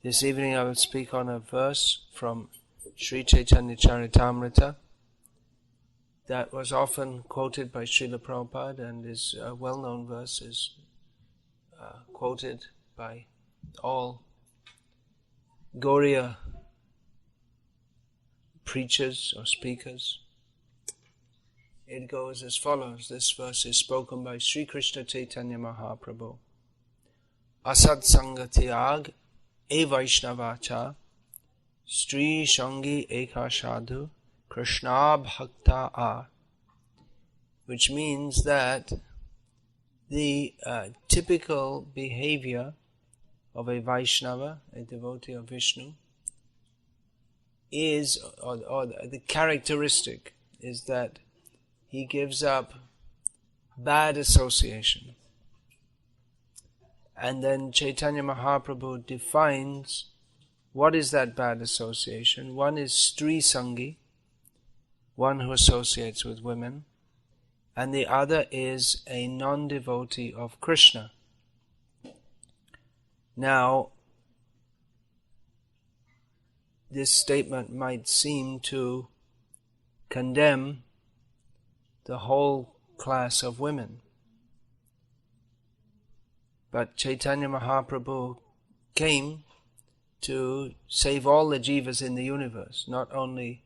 This evening I will speak on a verse from Sri Chaitanya Charitamrita that was often quoted by Srila Prabhupada and is a well-known verse, is quoted by all Gauriya preachers or speakers. It goes as follows. This verse is spoken by Sri Krishna Chaitanya Mahaprabhu. Asad Sangatyag E Vaishnavacha Sri Shangi Eka Sadhu Krishna Bhakta A, which means that the typical behavior of a Vaishnava, a devotee of Vishnu, is, or the characteristic is that he gives up bad association. And then Chaitanya Mahaprabhu defines what is that bad association. One is Stri Sangi, one who associates with women, and the other is a non-devotee of Krishna. Now, this statement might seem to condemn the whole class of women. But Chaitanya Mahaprabhu came to save all the jivas in the universe, not only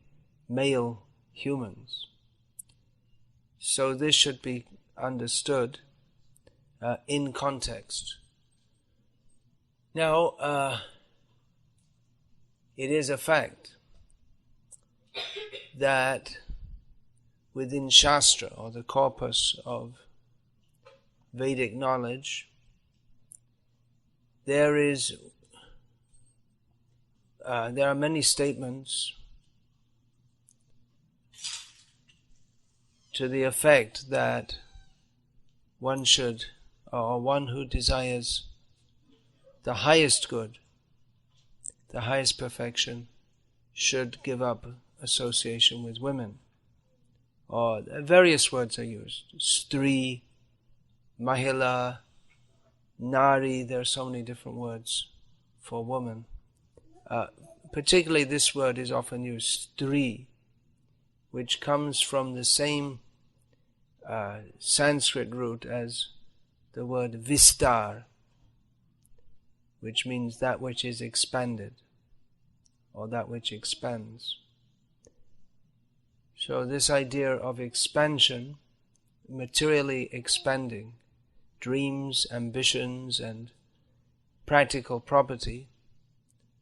male humans. So this should be understood in context. Now, it is a fact that within Shastra, or the corpus of Vedic knowledge, there are many statements to the effect that one should, or one who desires the highest good, the highest perfection, should give up association with women. Or various words are used. Stri, Mahila, Nari, there are so many different words for woman. Particularly this word is often used, Stri, which comes from the same Sanskrit root as the word Vistar, which means that which is expanded, or that which expands. So this idea of expansion, materially expanding, dreams, ambitions, and practical property,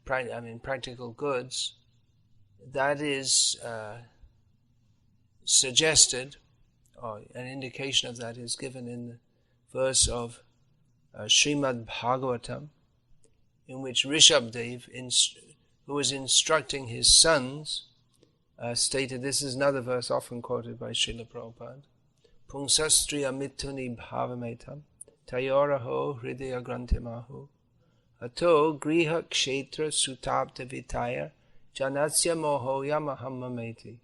practical goods, that is suggested, or an indication of that is given in the verse of Srimad Bhagavatam, in which Rishabdev, who was instructing his sons, stated, this is another verse often quoted by Srila Prabhupada, Pungsastriya mituni bhavametam tayoraho hridaya grantimahu ato griha kshetra sutabta vitaya janasya moho yamahammameti.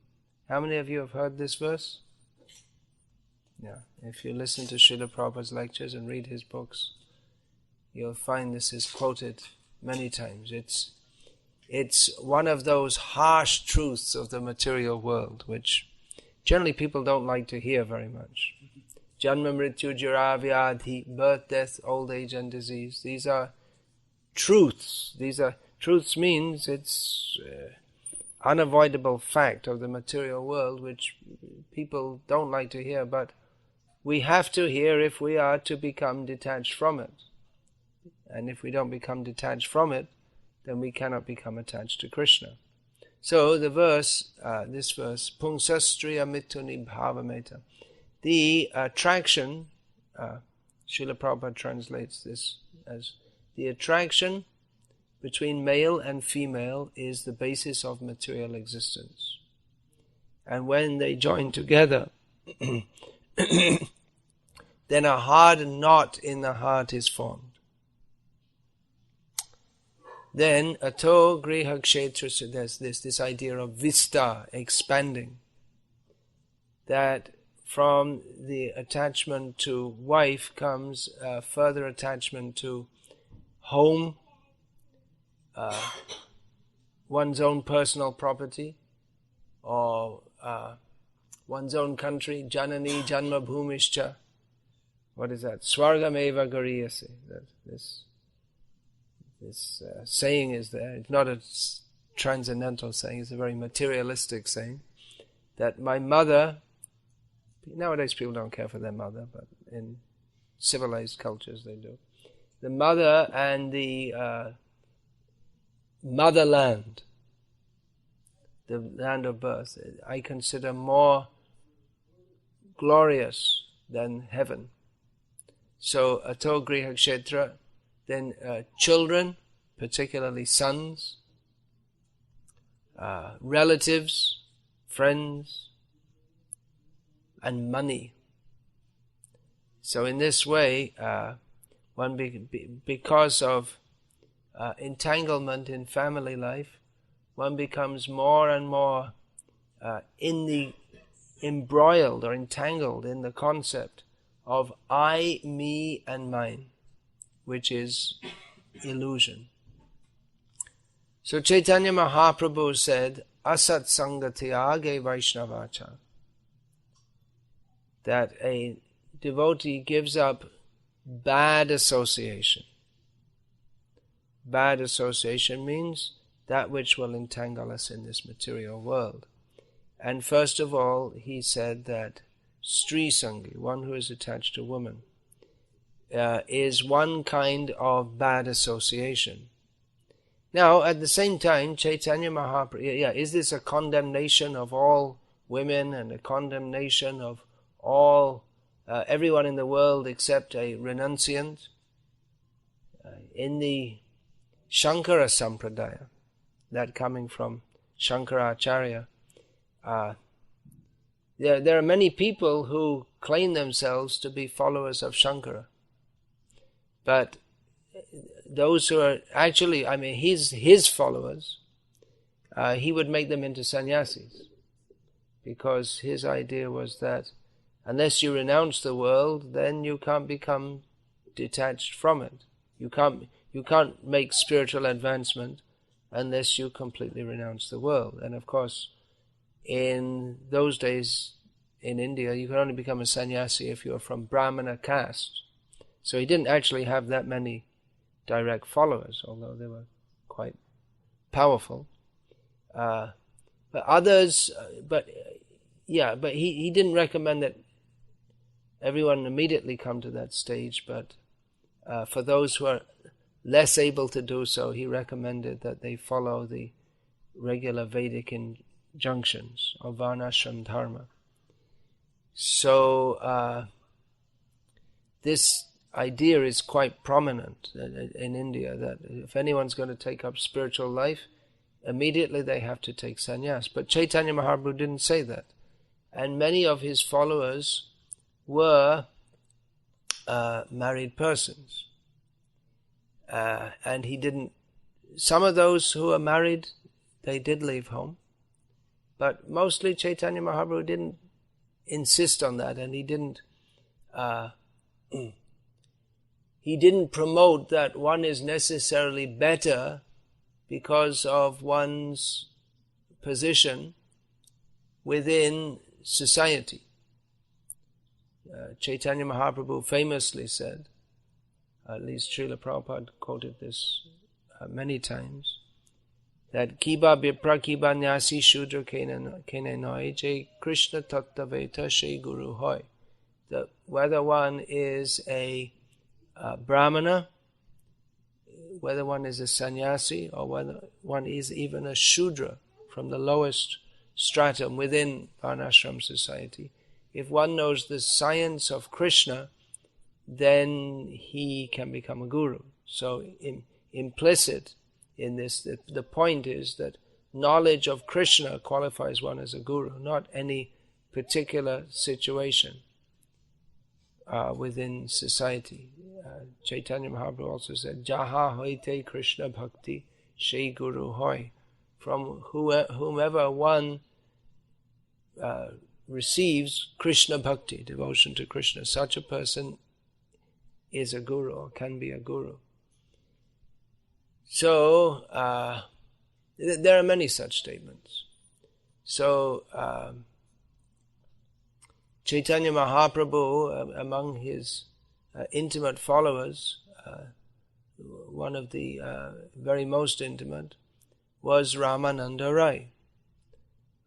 How many of you have heard this verse? Yeah, if you listen to Srila Prabhupada's lectures and read his books, you'll find this is quoted many times. It's one of those harsh truths of the material world, which generally people don't like to hear very much. Janma, mrityu, jara, vyadhi, birth, death, old age and disease. These are truths. Truths means it's unavoidable fact of the material world, which people don't like to hear, but we have to hear if we are to become detached from it. And if we don't become detached from it, then we cannot become attached to Krishna. So the verse, this verse, Pungsastriya mituni bhavameta, the attraction, Srila Prabhupada translates this as the attraction between male and female is the basis of material existence. And when they join together, then a hard knot in the heart is formed. Then, ato griha kshetra, so there's this idea of vista, expanding. That from the attachment to wife comes further attachment to home, one's own personal property, or one's own country, janani janma bhumischa. What is that? Swargameva gariyase. This saying is there. It's not a transcendental saying, it's a very materialistic saying, that my mother, nowadays people don't care for their mother, but in civilized cultures they do. The mother and the motherland, the land of birth, I consider more glorious than heaven. So, ato griha kshetra, then children, particularly sons, relatives, friends, and money. So in this way, because of entanglement in family life, one becomes more and more embroiled or entangled in the concept of I, me, and mine, which is illusion. So Chaitanya Mahaprabhu said, Asat Sangati Age Vaishnavacha, that a devotee gives up bad association. Bad association means that which will entangle us in this material world. And first of all, he said that Stri Sangi, one who is attached to woman, is one kind of bad association. Now, at the same time, Chaitanya Mahaprabhu, is this a condemnation of all women and a condemnation of all everyone in the world except a renunciant? In the Shankara Sampradaya, that coming from Shankaracharya, there are many people who claim themselves to be followers of Shankara, but those who are actually, his followers, he would make them into sannyasis, because his idea was that unless you renounce the world, then you can't become detached from it. You can't make spiritual advancement unless you completely renounce the world. And of course, in those days in India, you could only become a sannyasi if you were from Brahmana caste. So he didn't actually have that many direct followers, although they were quite powerful. But he didn't recommend that everyone immediately come to that stage, but for those who are less able to do so, he recommended that they follow the regular Vedic injunctions of Varnashram Dharma. So this idea is quite prominent in India, that if anyone's going to take up spiritual life, immediately they have to take sannyas. But Chaitanya Mahaprabhu didn't say that. And many of his followers were married persons. And he didn't, some of those who are married, they did leave home. But mostly Chaitanya Mahaprabhu didn't insist on that, and he didn't promote that one is necessarily better because of one's position within society. Chaitanya Mahaprabhu famously said, at least Srila Prabhupada quoted this many times, that Kiba Vipra Kiba Nyasi Shudra Kene Noi Je Krishna Tattaveta She Guru Hoy. That whether one is a Brahmana, whether one is a sannyasi, or whether one is even a Shudra from the lowest stratum within Varnashram society, if one knows the science of Krishna, then he can become a guru. So implicit in this, the point is that knowledge of Krishna qualifies one as a guru, not any particular situation within society. Chaitanya Mahaprabhu also said, Jaha hoite Krishna bhakti, she guru hoy. From whomever one receives Krishna bhakti, devotion to Krishna, such a person is a guru or can be a guru. So there are many such statements. So Chaitanya Mahaprabhu, among his intimate followers, one of the very most intimate, was Ramananda Rai,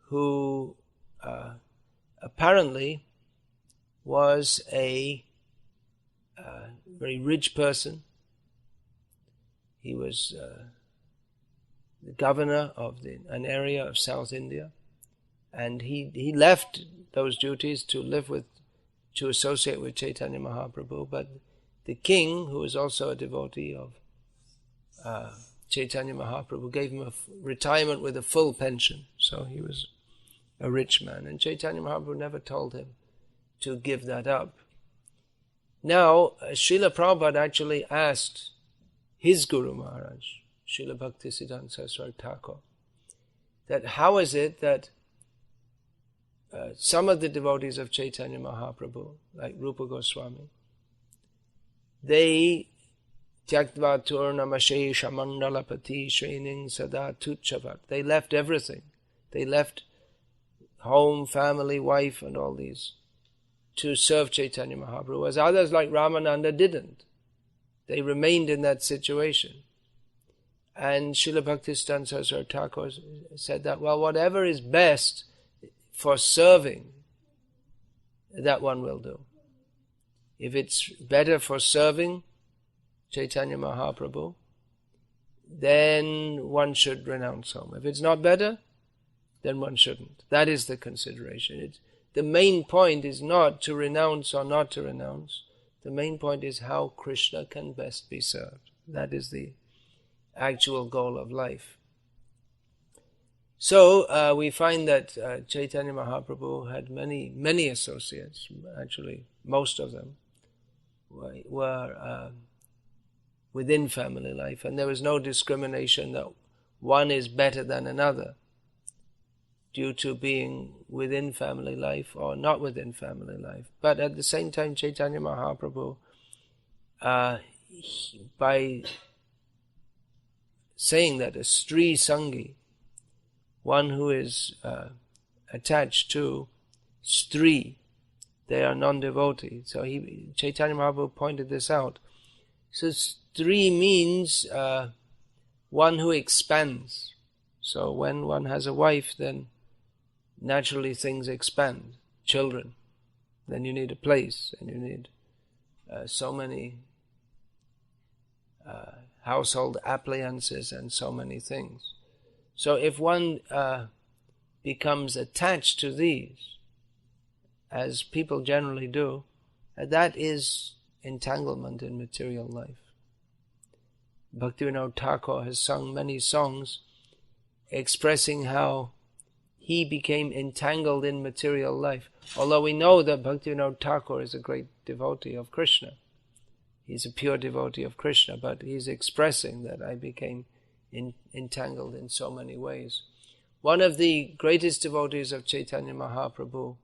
who apparently was a very rich person. He was the governor of an area of South India, and he left those duties to associate with Chaitanya Mahaprabhu. But the king, who was also a devotee of Chaitanya Mahaprabhu, gave him a retirement with a full pension. So he was a rich man, and Chaitanya Mahaprabhu never told him to give that up. Now, Srila Prabhupada actually asked his Guru Maharaj, Srila Bhaktisiddhanta Saraswati Thakur, that how is it that some of the devotees of Chaitanya Mahaprabhu, like Rupa Goswami, they Tyaktva Turnamashesha Mandalapati Shrening Sada Tuchavat. They left everything. They left home, family, wife, and all these to serve Chaitanya Mahaprabhu, as others like Ramananda didn't. They remained in that situation. And Srila Bhaktisiddhanta Saraswati Thakur said that, well, whatever is best for serving, that one will do. If it's better for serving Chaitanya Mahaprabhu, then one should renounce home. If it's not better, then one shouldn't. That is the consideration. The main point is not to renounce or not to renounce. The main point is how Krishna can best be served. That is the actual goal of life. So we find that Chaitanya Mahaprabhu had many, many associates. Actually, most of them were within family life, and there was no discrimination that one is better than another due to being within family life or not within family life. But at the same time, Chaitanya Mahaprabhu, by saying that a Stri Sangi, one who is attached to Stri, they are non-devotee. So Chaitanya Mahaprabhu pointed this out. So Stri means one who expands. So when one has a wife, then naturally things expand. Children, then you need a place, and you need so many household appliances and so many things. So if one becomes attached to these, as people generally do, that is entanglement in material life. Bhaktivinoda Thakur has sung many songs expressing how he became entangled in material life. Although we know that Bhaktivinoda Thakur is a great devotee of Krishna. He's a pure devotee of Krishna, but he's expressing that I became entangled in so many ways. One of the greatest devotees of Chaitanya Mahaprabhu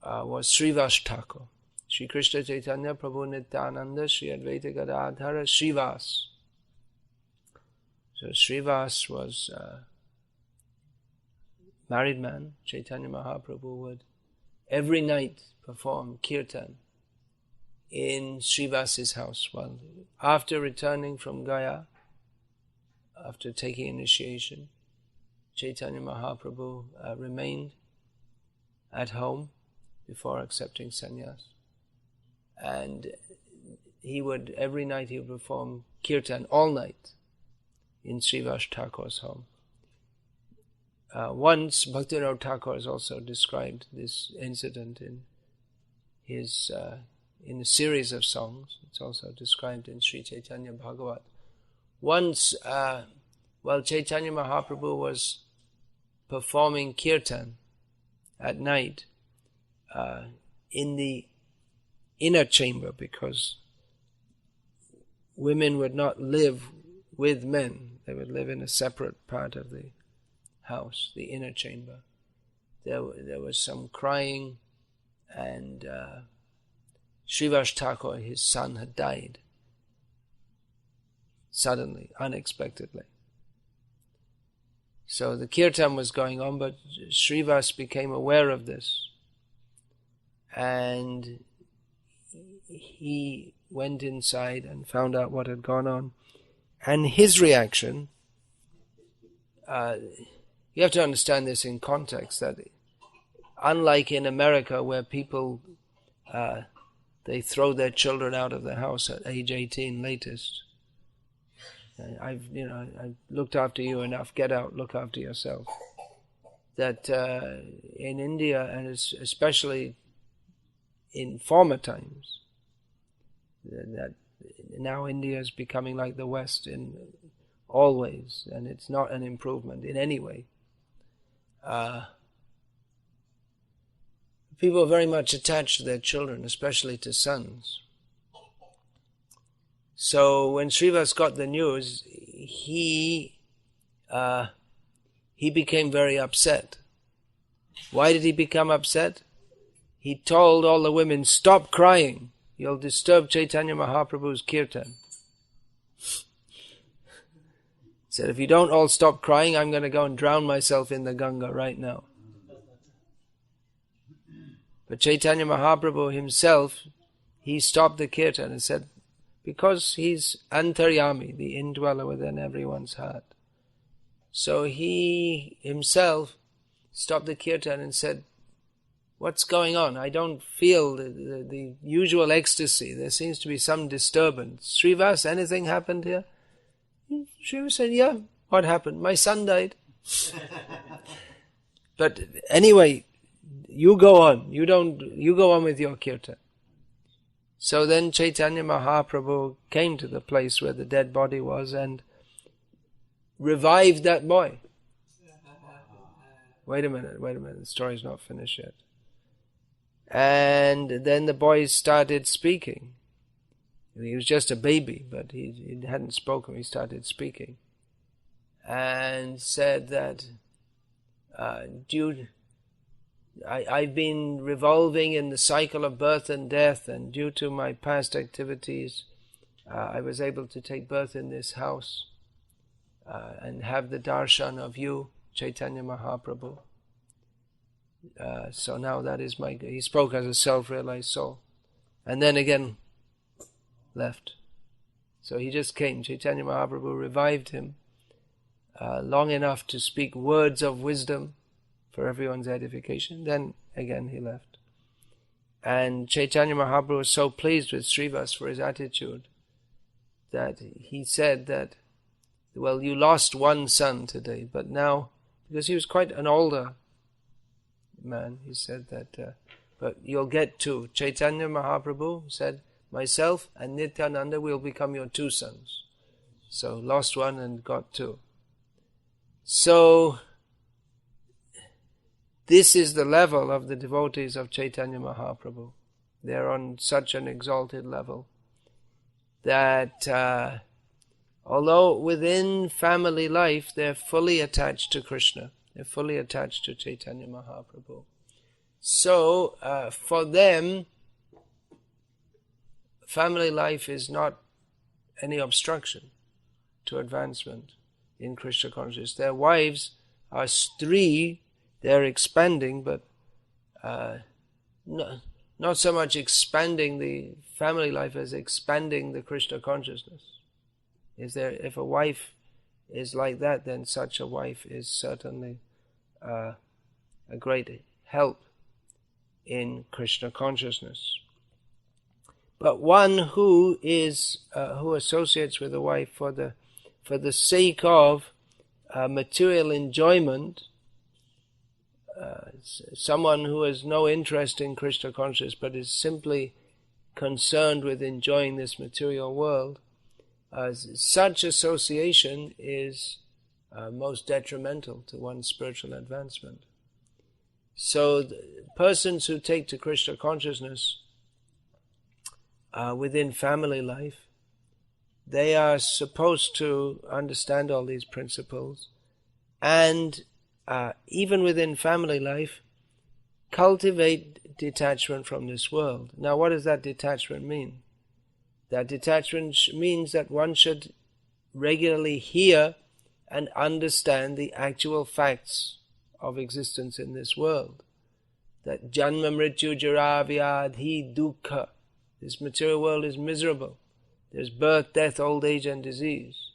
was Srivas Thakur. Sri Krishna Chaitanya Prabhu Nityananda Sri Advaita Gadadhara Srivas. So Srivas was a married man. Chaitanya Mahaprabhu would every night perform kirtan in Srivas's house. Well, after returning from Gaya, after taking initiation, Chaitanya Mahaprabhu remained at home before accepting sannyas. And every night he would perform kirtan all night in Srivas Thakur's home. Once, Bhaktivinoda Thakur has also described this incident in a series of songs. It's also described in Sri Chaitanya Bhagavat. Once, while Chaitanya Mahaprabhu was performing kirtan at night in the inner chamber, because women would not live with men. They would live in a separate part of the house, the inner chamber. There was some crying, and Srivas Thakur, his son, had died. suddenly, unexpectedly. So the kirtan was going on, but Srivas became aware of this, and he went inside and found out what had gone on. And his reaction, you have to understand this in context, that unlike in America where people, they throw their children out of the house at age 18 latest. I've looked after you enough, get out, look after yourself. That in India, and especially in former times, that now India is becoming like the West in all ways, and it's not an improvement in any way. People are very much attached to their children, especially to sons. So when Srivas got the news, he became very upset. Why did he become upset? He told all the women, "Stop crying. You'll disturb Chaitanya Mahaprabhu's kirtan." He said, "If you don't all stop crying, I'm going to go and drown myself in the Ganga right now." But Chaitanya Mahaprabhu himself, he stopped the kirtan and said, because he's Antaryami, the indweller within everyone's heart. So he himself stopped the kirtan and said, "What's going on? I don't feel the usual ecstasy. There seems to be some disturbance. Srivas, anything happened here?" Srivas said, "Yeah, what happened? My son died." But anyway, you go on. You go on with your kirtan. So then Chaitanya Mahaprabhu came to the place where the dead body was and revived that boy. Wait a minute, the story's not finished yet. And then the boy started speaking. He was just a baby, but he hadn't spoken. He started speaking and said that, I've been revolving in the cycle of birth and death, and due to my past activities, I was able to take birth in this house and have the darshan of you, Chaitanya Mahaprabhu. So now that is he spoke as a self-realized soul. And then again left. So he just came. Chaitanya Mahaprabhu revived him long enough to speak words of wisdom for everyone's edification. Then again he left. And Chaitanya Mahaprabhu was so pleased with Srivas for his attitude that he said that, well, you lost one son today, but now, because he was quite an older man, he said that, but you'll get two. Chaitanya Mahaprabhu said, myself and Nityananda will become your two sons. So lost one and got two. So this is the level of the devotees of Chaitanya Mahaprabhu. They're on such an exalted level that although within family life they're fully attached to Krishna, they're fully attached to Chaitanya Mahaprabhu. So for them, family life is not any obstruction to advancement in Krishna consciousness. Their wives are Stri. They're expanding, but not so much expanding the family life as expanding the Krishna consciousness. If a wife is like that, then such a wife is certainly a great help in Krishna consciousness. But one who associates with a wife for the sake of material enjoyment, someone who has no interest in Krishna consciousness but is simply concerned with enjoying this material world, such association is most detrimental to one's spiritual advancement. So persons who take to Krishna consciousness within family life, they are supposed to understand all these principles and even within family life, cultivate detachment from this world. Now, what does that detachment mean? That detachment means that one should regularly hear and understand the actual facts of existence in this world. That janma mrityu jara vyadhi dukkha, this material world is miserable. There's birth, death, old age and disease.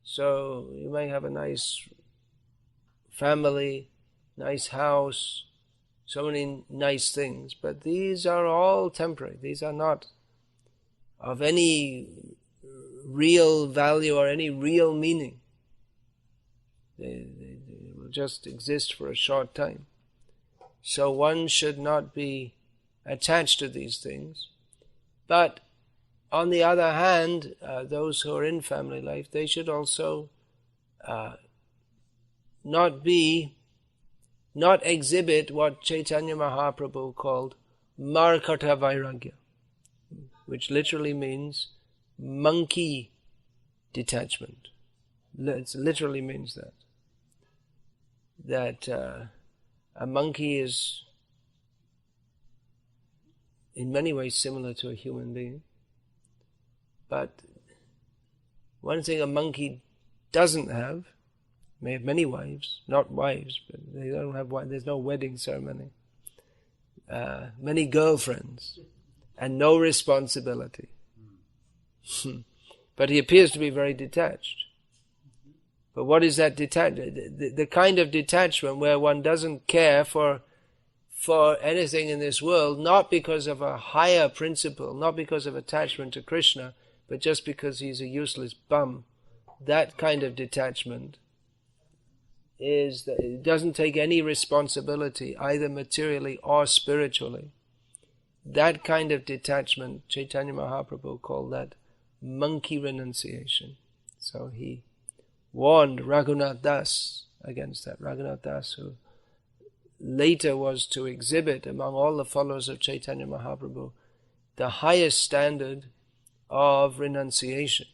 So you may have a nice family, nice house, so many nice things, but these are all temporary. These are not of any real value or any real meaning. They will just exist for a short time. So one should not be attached to these things. But on the other hand, those who are in family life, they should also not exhibit what Chaitanya Mahaprabhu called Markata Vairagya, which literally means monkey detachment. It literally means that a monkey is in many ways similar to a human being. But one thing a monkey doesn't have, may have many wives, not wives, but they don't have wives, there's no wedding ceremony, many girlfriends, and no responsibility. But he appears to be very detached. But what is that detachment? The kind of detachment where one doesn't care for anything in this world, not because of a higher principle, not because of attachment to Krishna, but just because he's a useless bum. That kind of detachment is that it doesn't take any responsibility, either materially or spiritually. That kind of detachment, Chaitanya Mahaprabhu called that monkey renunciation. So he warned Raghunath Das against that. Raghunath Das, who later was to exhibit among all the followers of Chaitanya Mahaprabhu the highest standard of renunciation.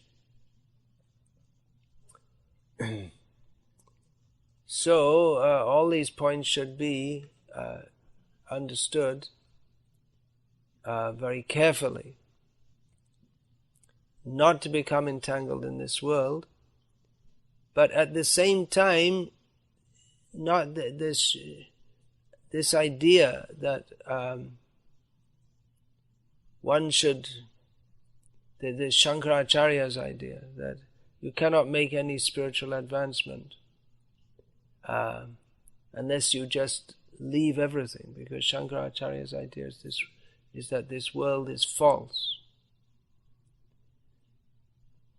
So all these points should be understood very carefully. Not to become entangled in this world, but at the same time, not this idea that one should, the Shankaracharya's idea that you cannot make any spiritual advancement unless you just leave everything, because Shankaracharya's idea is that this world is false.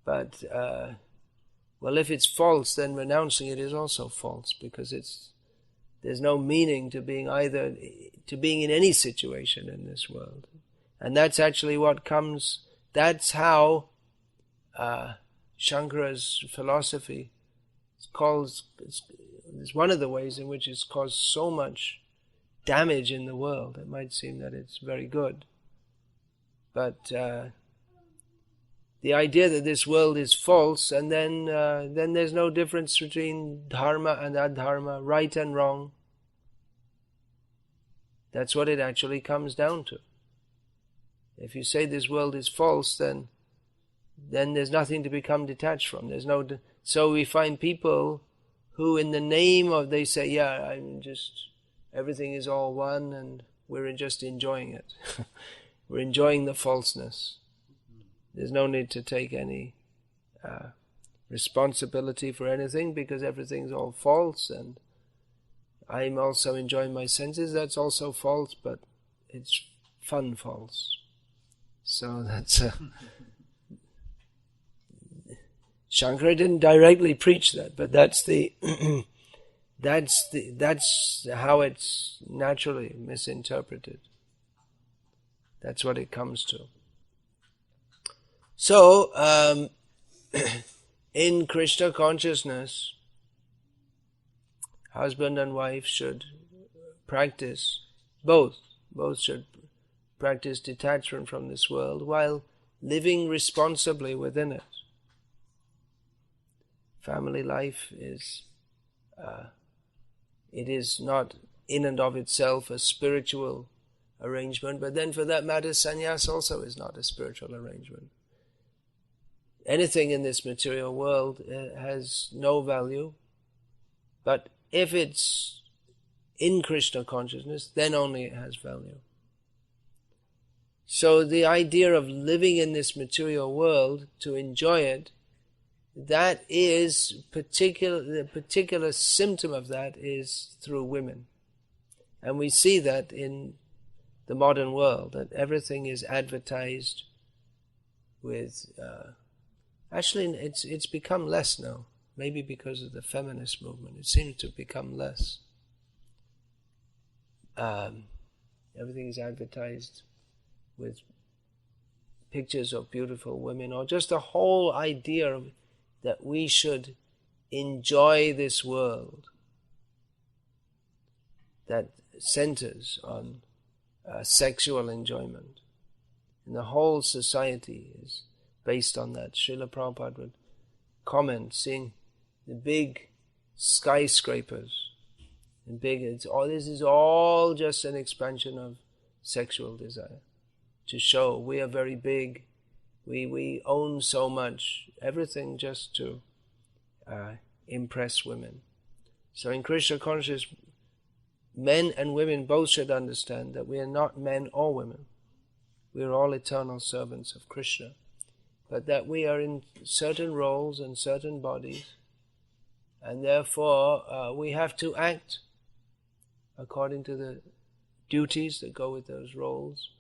But well, if it's false, then renouncing it is also false, because there's no meaning to being in any situation in this world. And that's actually what comes, that's how Shankara's philosophy is one of the ways in which it's caused so much damage in the world. It might seem that it's very good, but the idea that this world is false, and then there's no difference between dharma and adharma, right and wrong. That's what it actually comes down to. If you say this world is false, then there's nothing to become detached from. So we find people who, in the name of, they say, yeah, everything is all one, and we're just enjoying it. We're enjoying the falseness. There's no need to take any responsibility for anything, because everything's all false, and I'm also enjoying my senses. That's also false, but it's fun false. So that's Shankara didn't directly preach that, but that's how it's naturally misinterpreted. That's what it comes to. So, in Krishna consciousness, husband and wife should practice, both should practice detachment from this world while living responsibly within it. Family life is not in and of itself a spiritual arrangement, but then for that matter, sannyas also is not a spiritual arrangement. anything in this material world has no value, but if it's in Krishna consciousness, then only it has value. So the idea of living in this material world to enjoy it, that is the particular symptom of that is through women. And we see that in the modern world, that everything is advertised with, actually it's become less now, maybe because of the feminist movement. It seems to become less. Everything is advertised with pictures of beautiful women, or just the whole idea of that we should enjoy this world that centers on sexual enjoyment. And the whole society is based on that. Srila Prabhupada would comment, seeing the big skyscrapers, and this is all just an expansion of sexual desire, to show we are very big, we own so much, everything just to impress women. So in Krishna consciousness, men and women both should understand that we are not men or women. We are all eternal servants of Krishna, but that we are in certain roles and certain bodies, and therefore we have to act according to the duties that go with those roles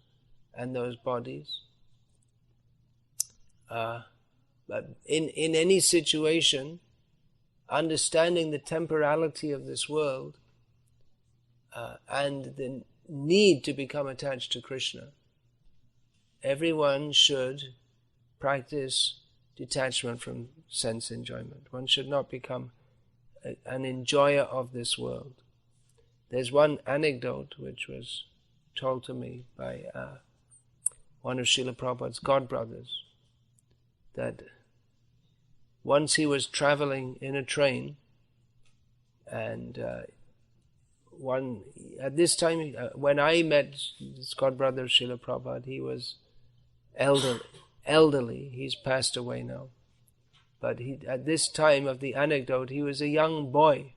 and those bodies. But in any situation, understanding the temporality of this world and the need to become attached to Krishna, everyone should practice detachment from sense enjoyment. One should not become an enjoyer of this world. There's one anecdote which was told to me by one of Srila Prabhupada's godbrothers, that once he was traveling in a train, and at this time, when I met this godbrother Srila Prabhupada, he was elderly. He's passed away now. But at this time of the anecdote, he was a young boy,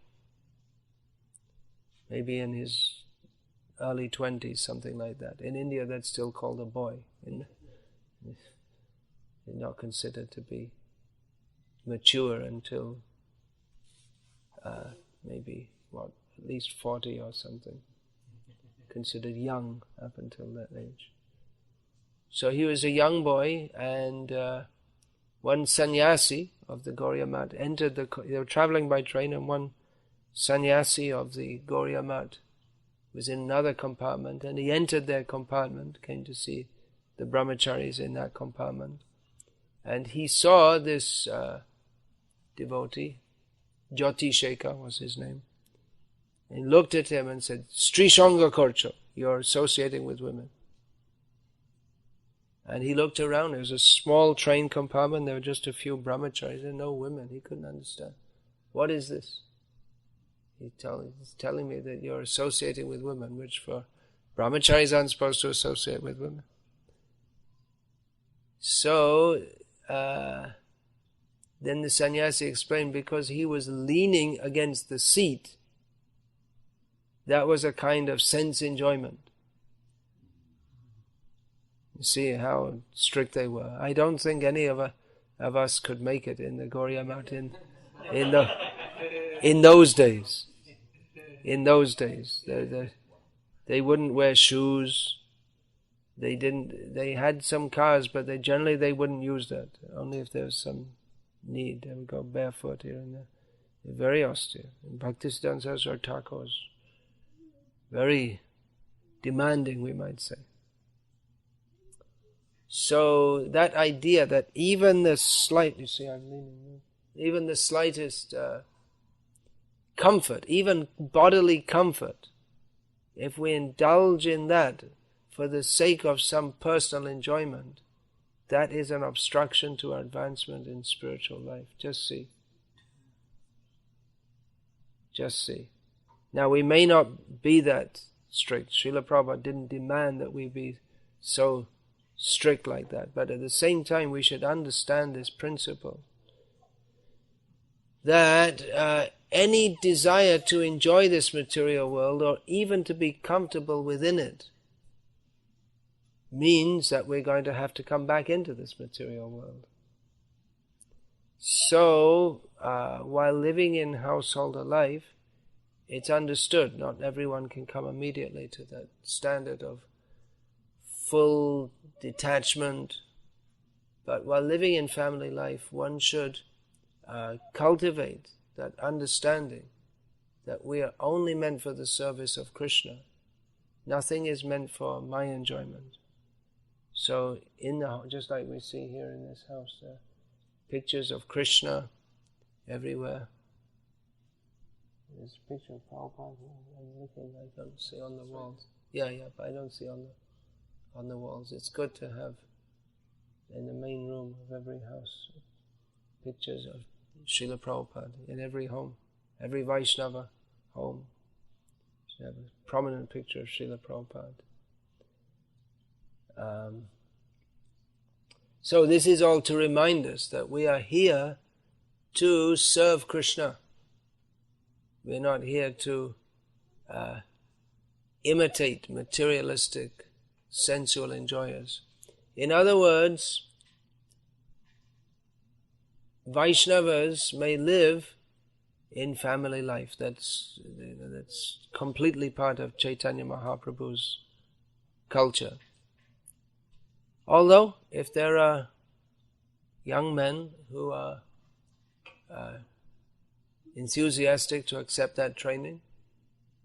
maybe in his early 20s, something like that. In India, that's still called a boy. They're not considered to be mature until maybe, at least 40 or something. Considered young up until that age. So he was a young boy, and one sannyasi of the Gauriya Math entered they were traveling by train, and one sannyasi of the Gauriya Math was in another compartment, and he entered their compartment, came to see the brahmacharis in that compartment, and he saw this devotee, Jyoti Shekhar was his name, and he looked at him and said, "Stri Sanga Korcho, you're associating with women." And he looked around. It was a small train compartment. There were just a few brahmacharis and no women. He couldn't understand. What is this? He's telling me that you're associating with women, which for brahmacharis aren't supposed to associate with women. So then the sannyasi explained, because he was leaning against the seat, that was a kind of sense enjoyment. You see how strict they were. I don't think any of us could make it in the Gauriya Math in those days. In those days, they wouldn't wear shoes. They had some cars, but they generally wouldn't use that. Only if there was some need, they would go barefoot here and there. They're very austere. And Bhaktisiddhanta Saraswati Thakur was very demanding, we might say. So that idea that even the slightest comfort, even bodily comfort, if we indulge in that for the sake of some personal enjoyment, that is an obstruction to our advancement in spiritual life. Just see. Now we may not be that strict. Srila Prabhupada didn't demand that we be so strict like that. But at the same time, we should understand this principle that any desire to enjoy this material world, or even to be comfortable within it, means that we're going to have to come back into this material world. So, while living in householder life, it's understood not everyone can come immediately to that standard of full detachment, but while living in family life, one should cultivate that understanding that we are only meant for the service of Krishna. Nothing is meant for my enjoyment. So, just like we see here in this house, there are pictures of Krishna everywhere. There's a picture of Prabhupada. I'm looking, I don't see on the walls. Yeah, but I don't see on the walls. It's good to have in the main room of every house pictures of Srila Prabhupada in every home, every Vaishnava home. You have a prominent picture of Srila Prabhupada. So this is all to remind us that we are here to serve Krishna. We're not here to imitate materialistic, sensual enjoyers. In other words, Vaishnavas may live in family life. That's completely part of Chaitanya Mahaprabhu's culture. Although, if there are young men who are enthusiastic to accept that training,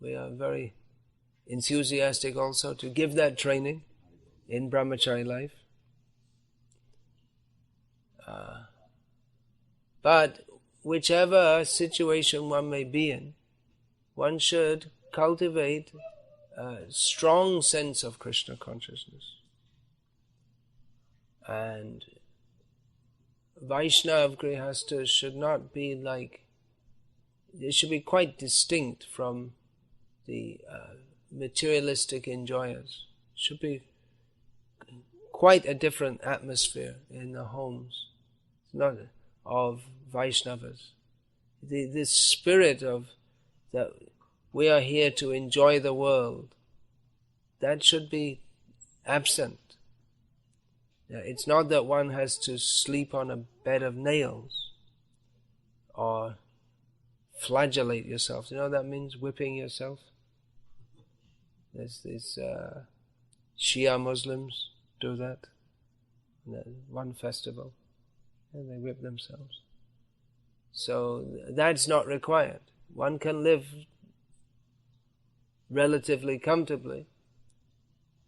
we are very enthusiastic also to give that training in brahmachari life. But whichever situation one may be in, one should cultivate a strong sense of Krishna consciousness. And Vaishnava Grihastas should not be like, they should be quite distinct from the materialistic enjoyers. Should be quite a different atmosphere in the homes. It's not of Vaishnavas. This spirit of that we are here to enjoy the world, that should be absent. It's not that one has to sleep on a bed of nails or flagellate yourself. You know what that means? Whipping yourself. There's these Shia Muslims do that. One festival. And they whip themselves. So that's not required. One can live relatively comfortably,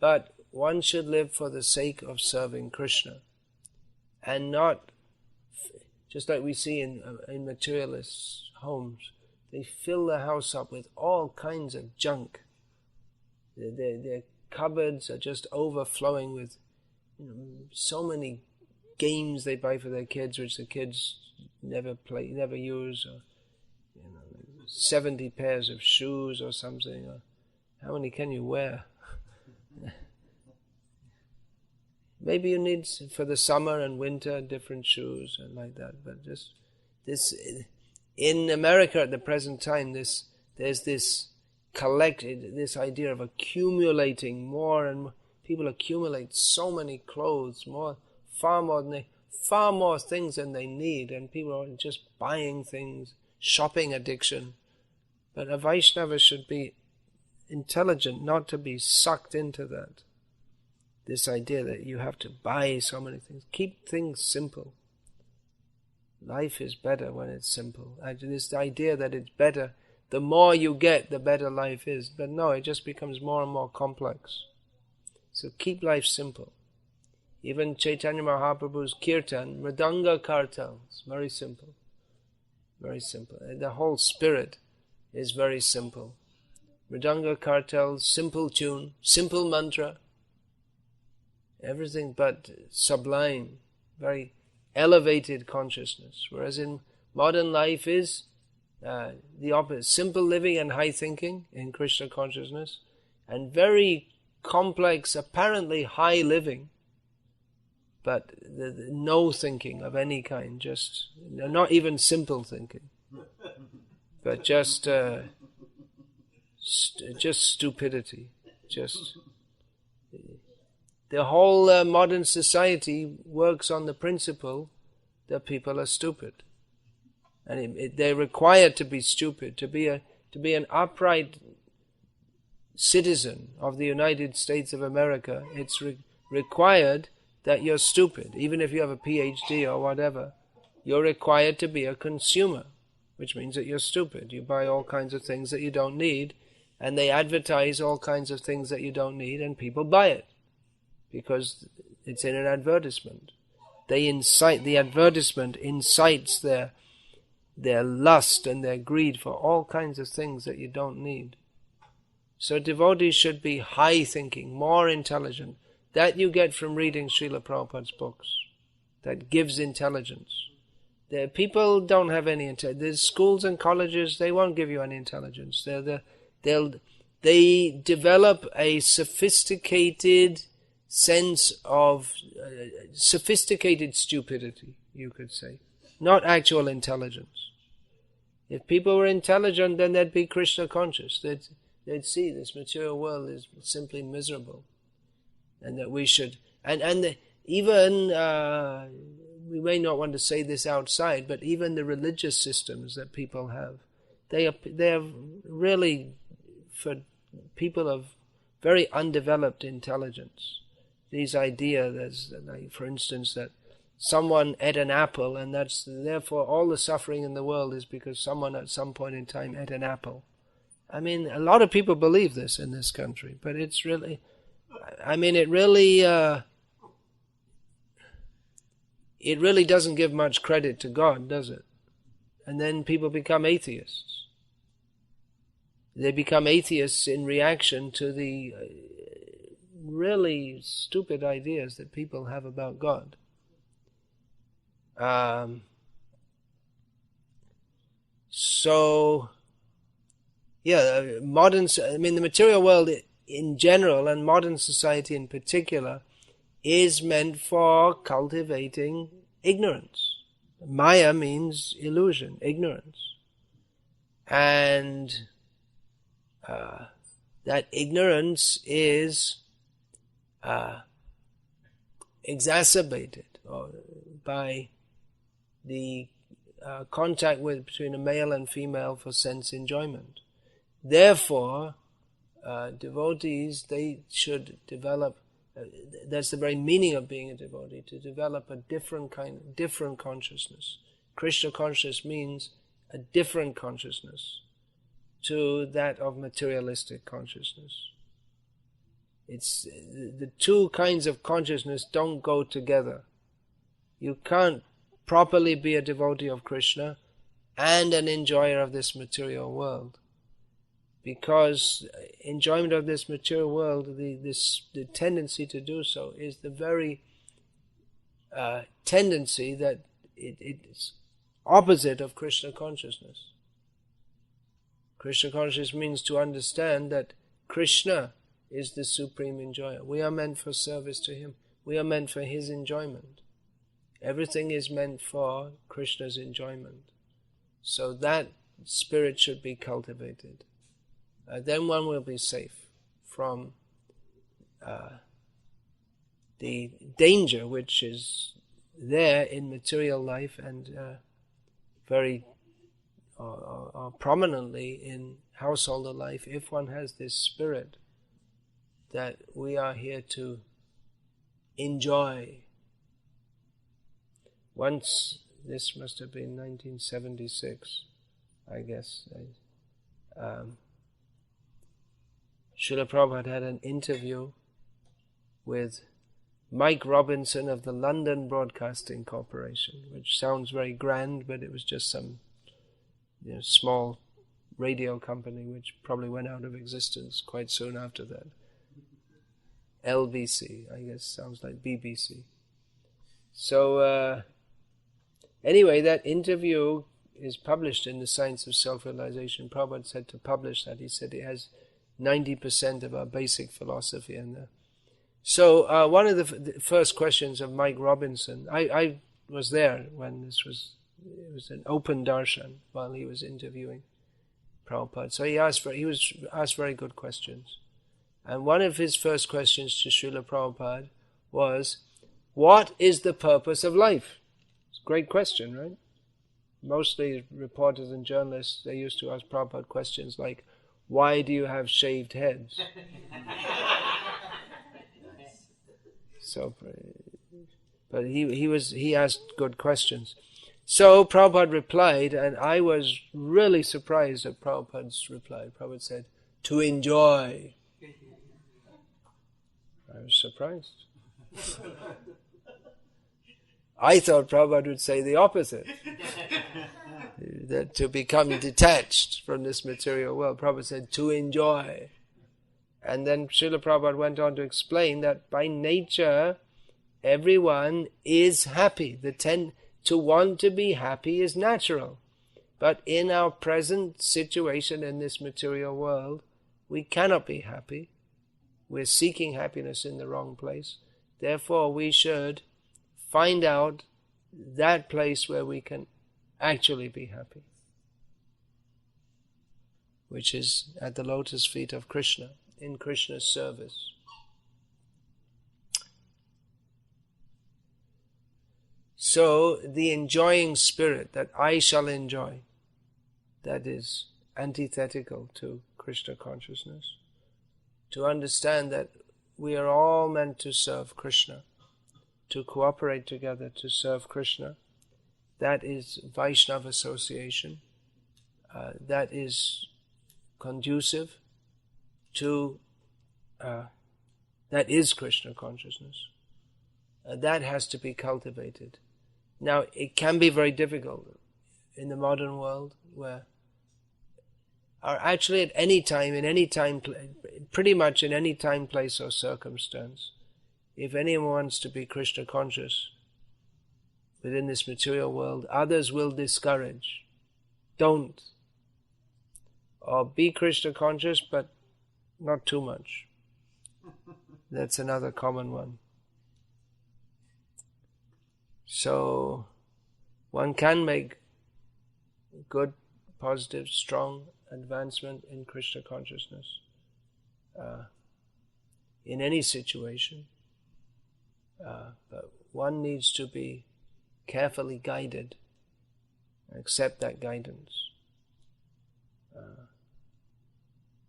but one should live for the sake of serving Krishna, and not, just like we see in materialist homes, they fill the house up with all kinds of junk. Their cupboards are just overflowing with so many games they buy for their kids, which the kids never play, never use, or 70 pairs of shoes or something. Or how many can you wear? Maybe you need for the summer and winter different shoes and like that. But just this, in America at the present time, there's this this idea of accumulating more and more. People accumulate so many clothes, far more things than they need, and people are just buying things, shopping addiction. But a Vaishnava should be intelligent, not to be sucked into that. This idea that you have to buy so many things. Keep things simple. Life is better when it's simple. This idea that it's better, the more you get, the better life is. But no, it just becomes more and more complex. So keep life simple. Even Chaitanya Mahaprabhu's kirtan, Mridanga kartals, very simple. Very simple. The whole spirit is very simple. Mridanga kartals, simple tune, simple mantra. Everything but sublime, very elevated consciousness. Whereas in modern life is the opposite. Simple living and high thinking in Krishna consciousness, and very complex, apparently high living but the no thinking of any kind, just not even simple thinking, but just stupidity. Just the whole modern society works on the principle that people are stupid, and they're required to be stupid to be an upright citizen of the United States of America. It's required that you're stupid. Even if you have a PhD or whatever, you're required to be a consumer, which means that you're stupid. You buy all kinds of things that you don't need, and they advertise all kinds of things that you don't need, and people buy it because it's in an advertisement. The advertisement incites their lust and their greed for all kinds of things that you don't need. So devotees should be high thinking, more intelligent. That you get from reading Srila Prabhupada's books. That gives intelligence. The people don't have any intelligence. The schools and colleges, they won't give you any intelligence. They develop a sophisticated sense of sophisticated stupidity, you could say, not actual intelligence. If people were intelligent, then they'd be Krishna conscious. They'd see this material world is simply miserable, and that we should, even we may not want to say this outside, but even the religious systems that people have, they are really for people of very undeveloped intelligence. These ideas, like, for instance, that someone ate an apple, and therefore all the suffering in the world is because someone at some point in time ate an apple. I mean, a lot of people believe this in this country, but it's really, it really doesn't give much credit to God, does it? And then people become atheists. They become atheists in reaction to the really stupid ideas that people have about God. The material world in general and modern society in particular is meant for cultivating ignorance. Maya means illusion, ignorance. And that ignorance is exacerbated by the contact between a male and female for sense enjoyment. Therefore, devotees, they should develop, that's the very meaning of being a devotee, to develop a different consciousness. Krishna consciousness means a different consciousness to that of materialistic consciousness. It's the two kinds of consciousness don't go together. You can't properly be a devotee of Krishna and an enjoyer of this material world, because enjoyment of this material world, the tendency to do so is the very tendency that it's opposite of Krishna consciousness. Krishna consciousness means to understand that Krishna is the supreme enjoyer. We are meant for service to Him. We are meant for His enjoyment. Everything is meant for Krishna's enjoyment. So that spirit should be cultivated. Then one will be safe from the danger which is there in material life and very prominently in householder life, if one has this spirit that we are here to enjoy. Once, this must have been 1976, I guess, Srila Prabhupada had an interview with Mike Robinson of the London Broadcasting Corporation, which sounds very grand, but it was just some small radio company which probably went out of existence quite soon after that. LBC, I guess, sounds like BBC. So anyway, that interview is published in the Science of Self-Realization. Prabhupada said to publish that. He said it has 90% of our basic philosophy in there. So one of the first questions of Mike Robinson, I was there when it was an open darshan while he was interviewing Prabhupada. So he was asked very good questions. And one of his first questions to Srila Prabhupada was, what is the purpose of life? It's a great question, right? Mostly reporters and journalists, they used to ask Prabhupada questions like, why do you have shaved heads? So, but he asked good questions. So Prabhupada replied, and I was really surprised at Prabhupada's reply. Prabhupada said, to enjoy. I was surprised. I thought Prabhupada would say the opposite. That to become detached from this material world. Prabhupada said, to enjoy. And then Srila Prabhupada went on to explain that by nature, everyone is happy. To want to be happy is natural. But in our present situation in this material world, we cannot be happy. We're seeking happiness in the wrong place. Therefore, we should find out that place where we can actually be happy, which is at the lotus feet of Krishna, in Krishna's service. So, the enjoying spirit that I shall enjoy, that is antithetical to Krishna consciousness. To understand that we are all meant to serve Krishna, to cooperate together to serve Krishna. That is Vaishnava association. That is conducive to, that is Krishna consciousness. That has to be cultivated. Now, it can be very difficult in the modern world where, or actually at any time, in any time, pretty much in any time, place or circumstance, if anyone wants to be Krishna conscious within this material world, others will discourage. Don't. Or be Krishna conscious, but not too much. That's another common one. So, one can make good, positive, strong advancement in Krishna consciousness in any situation. But one needs to be carefully guided, accept that guidance.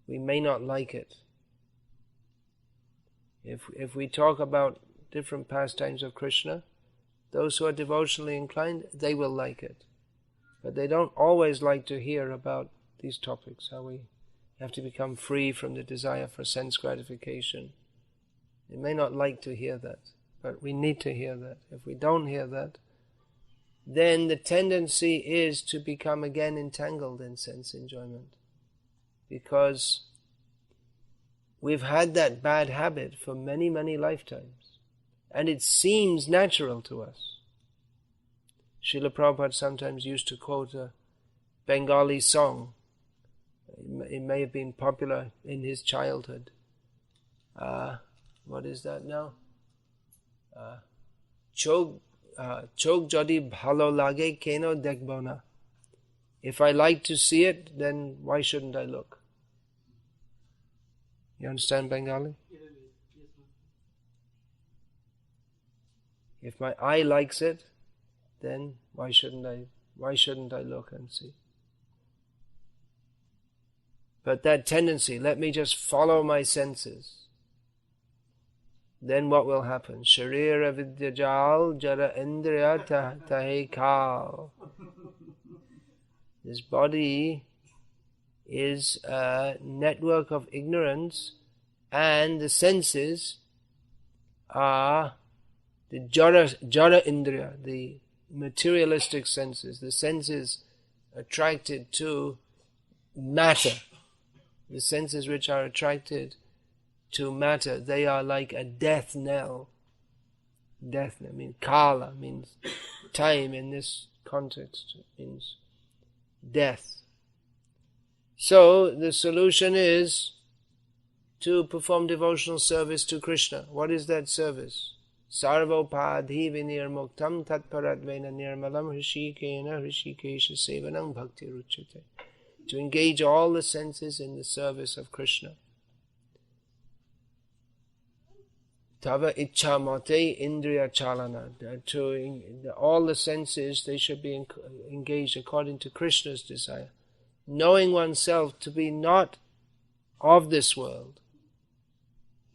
We may not like it. If we talk about different pastimes of Krishna, those who are devotionally inclined, they will like it. But they don't always like to hear about these topics, how we have to become free from the desire for sense gratification. They may not like to hear that, but we need to hear that. If we don't hear that, then the tendency is to become again entangled in sense enjoyment. Because we've had that bad habit for many, many lifetimes. And it seems natural to us. Srila Prabhupada sometimes used to quote a Bengali song. It may have been popular in his childhood. What is that now? Chog jodi bhalo lage keno dekhbo na. If I like to see it, then why shouldn't I look? You understand Bengali? If my eye likes it, then why shouldn't I look and see? But that tendency, let me just follow my senses. Then what will happen? Sharira vidyajal jara indriya tahe kal. This body is a network of ignorance, and the senses are the jara indriya, the materialistic senses, the senses attracted to matter. The senses which are attracted to matter, they are like a death knell. Death knell means kala, means time in this context, means death. So the solution is to perform devotional service to Krishna. What is that service? Sarvopadhi vinirmuktam tatparadvena nirmalam hrishikena hrishikesha sevanam bhakti ruchate. To engage all the senses in the service of Krishna. Tava ichha mate indriya chalana. All the senses, they should be engaged according to Krishna's desire. Knowing oneself to be not of this world.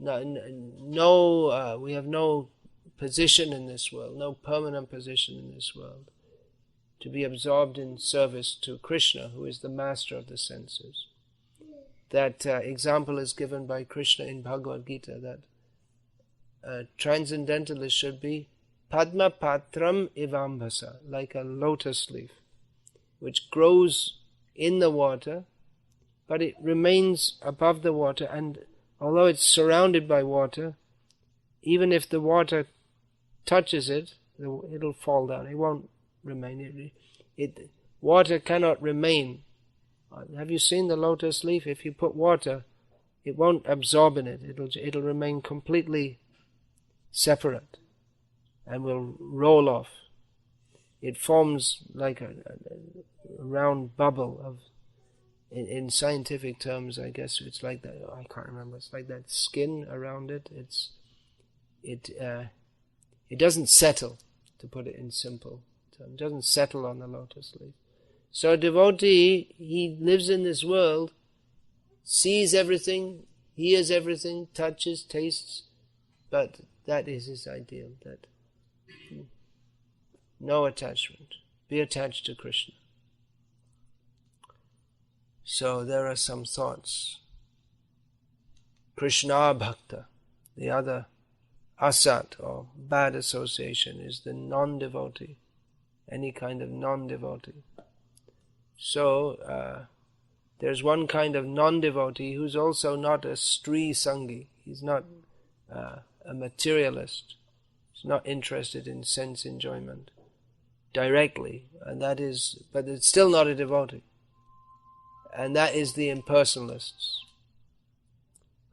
We have no position in this world, no permanent position in this world. To be absorbed in service to Krishna, who is the master of the senses. That example is given by Krishna in Bhagavad Gita, that a transcendentalist should be Padma Patram Ivambhasa, like a lotus leaf, which grows in the water, but it remains above the water, and although it's surrounded by water, even if the water touches it, it'll fall down. It won't remain. Water cannot remain. Have you seen the lotus leaf? If you put water, it won't absorb in it. It'll remain completely separate and will roll off. It forms like a round bubble of, in scientific terms, I guess it's like that. I can't remember. It's like that skin around it. It doesn't settle, to put it in simple terms. It doesn't settle on the lotus leaf. So a devotee, he lives in this world, sees everything, hears everything, touches, tastes, but that is his ideal, that no attachment. Be attached to Krishna. So there are some thoughts. Krishna Bhakta, the other asat or bad association, is the non-devotee, any kind of non-devotee. So there's one kind of non-devotee who's also not a Stri Sangi. He's not a materialist. He's not interested in sense enjoyment directly, and that is, but it's still not a devotee. And that is the impersonalists,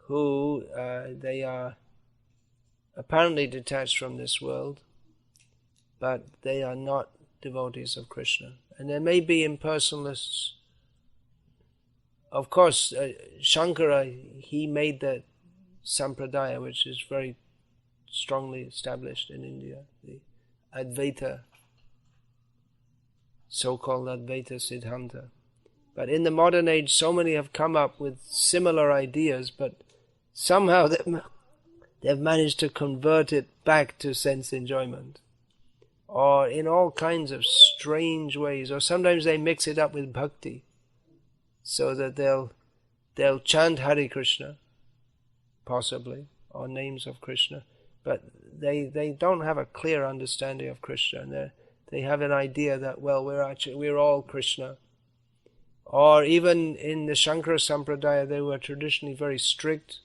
who they are apparently detached from this world, but they are not devotees of Krishna. And there may be impersonalists. Of course, Shankara, he made the sampradaya, which is very strongly established in India, the Advaita, so-called Advaita Siddhanta. But in the modern age, so many have come up with similar ideas, but somehow they've managed to convert it back to sense enjoyment, or in all kinds of strange ways, or sometimes they mix it up with bhakti, so that they'll chant Hare Krishna, possibly, or names of Krishna, but they don't have a clear understanding of Krishna, and they have an idea that, well, we're all Krishna. Or even in the Shankara Sampradaya, they were traditionally very strict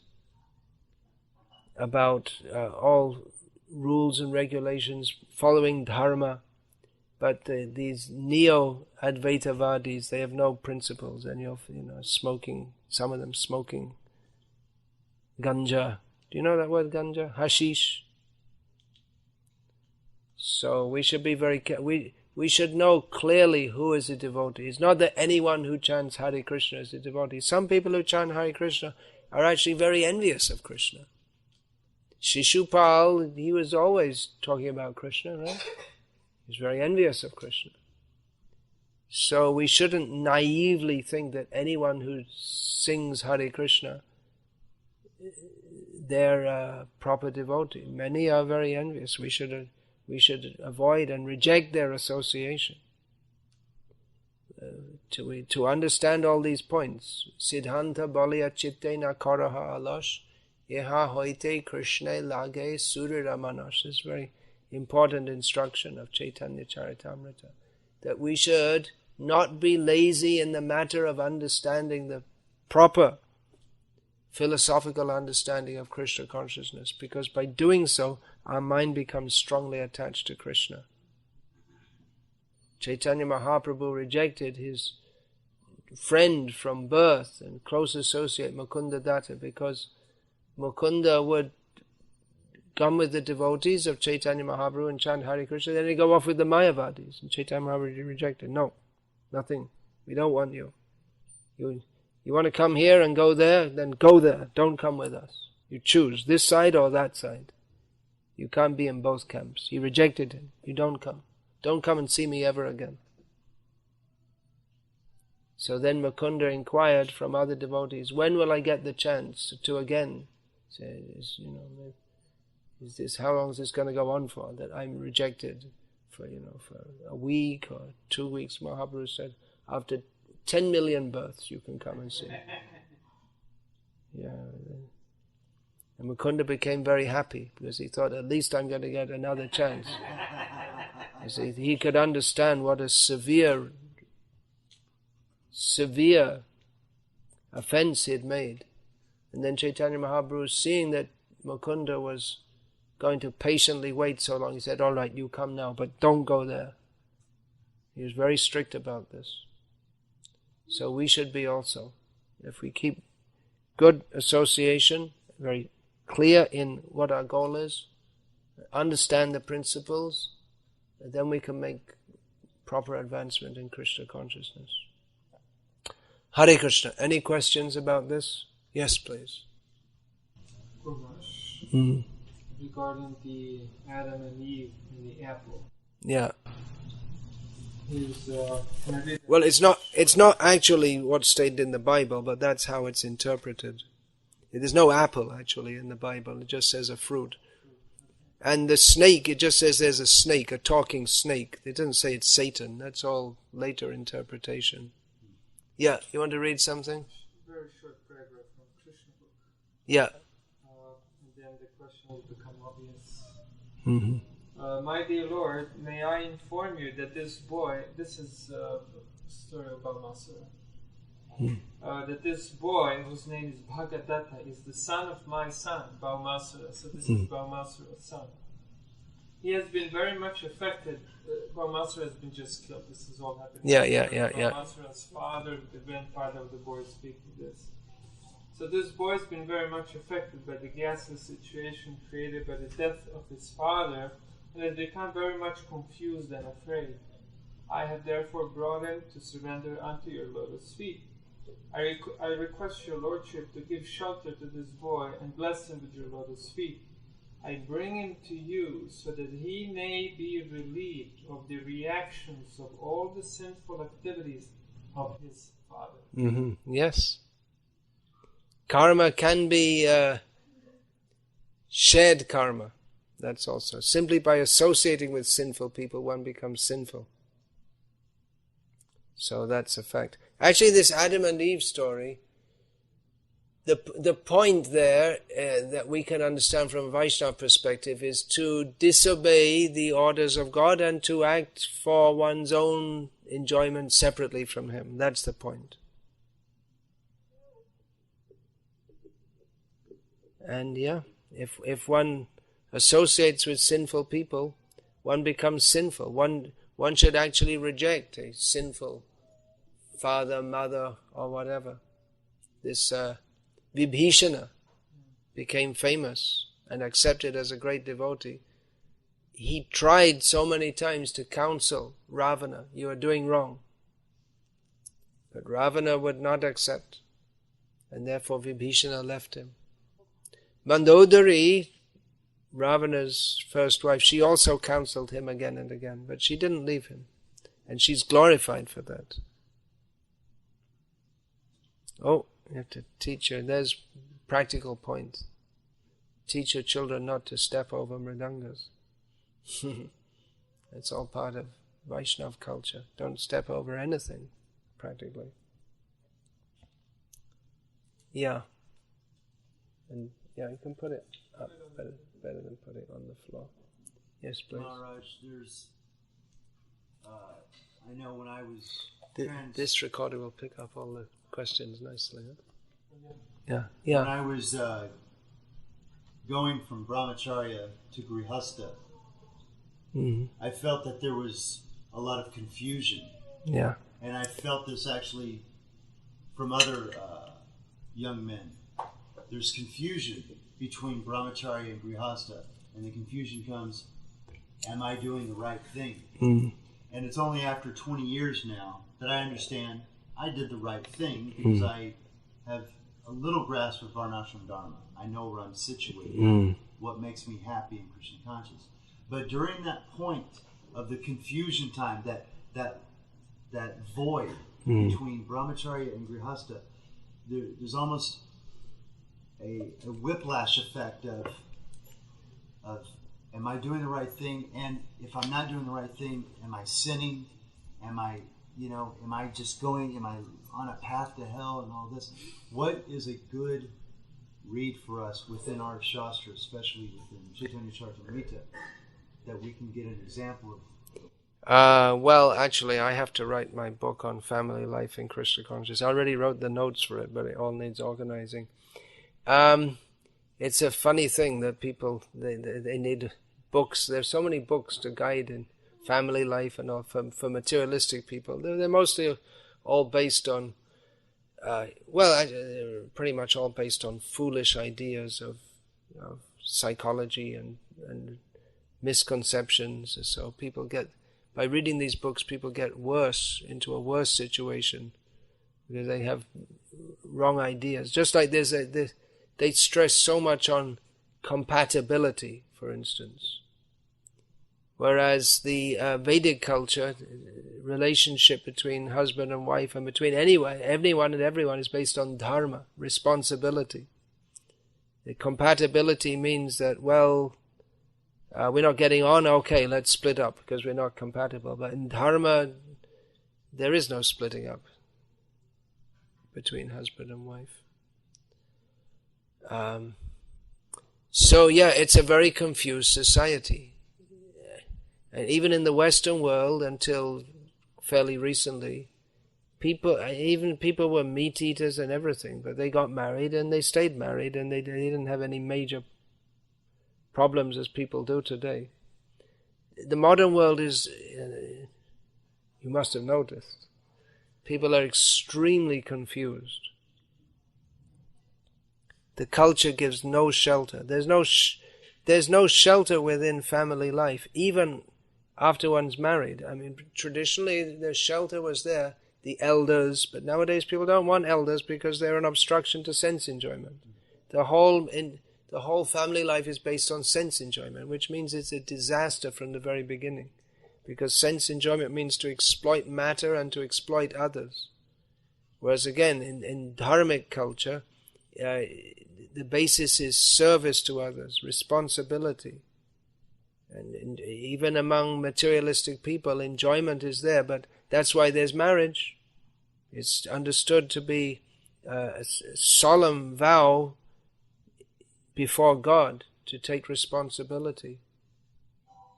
about all rules and regulations, following dharma. But these neo-Advaitavadis, they have no principles, and smoking, some of them smoking ganja. Do you know that word, ganja? Hashish. So we should be very careful. We should know clearly who is a devotee. It's not that anyone who chants Hare Krishna is a devotee. Some people who chant Hare Krishna are actually very envious of Krishna. Shishupal, he was always talking about Krishna, right? He was very envious of Krishna. So we shouldn't naively think that anyone who sings Hare Krishna, they're a proper devotee. Many are very envious. We should avoid and reject their association. To understand all these points, Siddhanta Balya Chitte na Karaha Alash, Eha Hoite Krishna Lage Suriramanas. This is very important instruction of Chaitanya Charitamrita, that we should not be lazy in the matter of understanding the proper philosophical understanding of Krishna consciousness, because by doing so, our mind becomes strongly attached to Krishna. Chaitanya Mahaprabhu rejected his friend from birth and close associate Mukunda Datta because Mukunda would come with the devotees of Chaitanya Mahaprabhu and chant Hare Krishna, then he'd go off with the Mayavadis, and Chaitanya Mahaprabhu rejected. No, nothing. We don't want you. You want to come here and go there, then go there. Don't come with us. You choose this side or that side. You can't be in both camps. He rejected him. You don't come. Don't come and see me ever again. So then Mukunda inquired from other devotees, when will I get the chance to again say, is this, how long is this going to go on for, that I'm rejected for a week or 2 weeks? Mahaprabhu said, after 10 million births you can come and see. Yeah. And Mukunda became very happy because he thought, at least I'm going to get another chance. You see, he could understand what a severe offense he had made. And then Chaitanya Mahaprabhu, seeing that Mukunda was going to patiently wait so long, he said, all right, you come now, but don't go there. He was very strict about this. So we should be also. If we keep good association, very clear in what our goal is, understand the principles, then we can make proper advancement in Krishna consciousness. Hare Krishna. Any questions about this? Yes, please. Regarding the Adam and Eve and the apple. Yeah. Well, it's not actually what's stated in the Bible, but that's how it's interpreted. There's no apple actually in the Bible. It just says a fruit. And the snake, it just says there's a snake, a talking snake. It doesn't say it's Satan. That's all later interpretation. Yeah, you want to read something? Very short paragraph from Krishna book. Yeah. And then the question will become obvious. Mm-hmm. My dear Lord, may I inform you that this boy, this is a story of Balmasura, that this boy, whose name is Bhagadatta, is the son of my son, Balmasura. So this is Balmasura's son. He has been very much affected. Balmasura has been just killed. This has all happened. Yeah. Balmasura's father, the grandfather of the boy, speaking this. So this boy has been very much affected by the ghastly situation created by the death of his father, and has become very much confused and afraid. I have therefore brought him to surrender unto your lotus feet. I request your lordship to give shelter to this boy and bless him with your lotus feet. I bring him to you so that he may be relieved of the reactions of all the sinful activities of his father. Mm-hmm. Yes. Karma can be shared karma. That's also. Simply by associating with sinful people, one becomes sinful. So that's a fact. Actually, this Adam and Eve story, the point there that we can understand from a Vaishnava perspective is to disobey the orders of God and to act for one's own enjoyment separately from Him. That's the point. And yeah, if one associates with sinful people, one becomes sinful. One should actually reject a sinful father, mother, or whatever. This Vibhishana became famous and accepted as a great devotee. He tried so many times to counsel Ravana, you are doing wrong. But Ravana would not accept, and therefore Vibhishana left him. Mandodari, Ravana's first wife, she also counseled him again and again, but she didn't leave him. And she's glorified for that. Oh, you have to teach her. There's practical point. Teach your children not to step over mridangas. It's all part of Vaishnava culture. Don't step over anything, practically. Yeah. And yeah, you can put it up better than put it on the floor. Yes, please. Maharaj, there's, I know when I was... This recorder will pick up all the questions nicely. Huh? Yeah. When I was going from brahmacharya to grihastha, I felt that there was a lot of confusion. Yeah. And I felt this actually from other young men. There's confusion between brahmacharya and grihastha, and the confusion comes, am I doing the right thing? And it's only after 20 years now that I understand I did the right thing, because I have a little grasp of Varnashram Dharma. I know where I'm situated, what makes me happy and Krishna conscious. But during that point of the confusion time, that void between brahmacharya and grihastha, there's almost a whiplash effect of am I doing the right thing? And if I'm not doing the right thing, am I sinning? Am I just am I on a path to hell and all this? What is a good read for us within our Shastra, especially within Chaitanya Charitamrita, that we can get an example of? Well, actually, I have to write my book on family life in Krishna consciousness. I already wrote the notes for it, but it all needs organizing. It's a funny thing that people, they need books. There's so many books to guide in family life and all for materialistic people. They're mostly all based on, pretty much all based on foolish ideas of psychology and misconceptions. So people by reading these books, people get into a worse situation because they have wrong ideas. Just like they stress so much on compatibility, for instance. Whereas the Vedic culture, relationship between husband and wife and between anyone and everyone is based on dharma, responsibility. The compatibility means that, we're not getting on, okay, let's split up because we're not compatible. But in dharma, there is no splitting up between husband and wife. It's a very confused society. And even in the Western world, until fairly recently, people were meat eaters and everything, but they got married and they stayed married and they didn't have any major problems as people do today. The modern world is, you must have noticed, people are extremely confused. The culture gives no shelter. There's no shelter within family life, even after one's married. I mean, traditionally the shelter was there, the elders, but nowadays people don't want elders because they're an obstruction to sense enjoyment. The whole family life is based on sense enjoyment, which means it's a disaster from the very beginning, because sense enjoyment means to exploit matter and to exploit others. Whereas again, in dharmic culture, the basis is service to others, responsibility. And even among materialistic people, enjoyment is there, but that's why there's marriage. It's understood to be a solemn vow before God to take responsibility.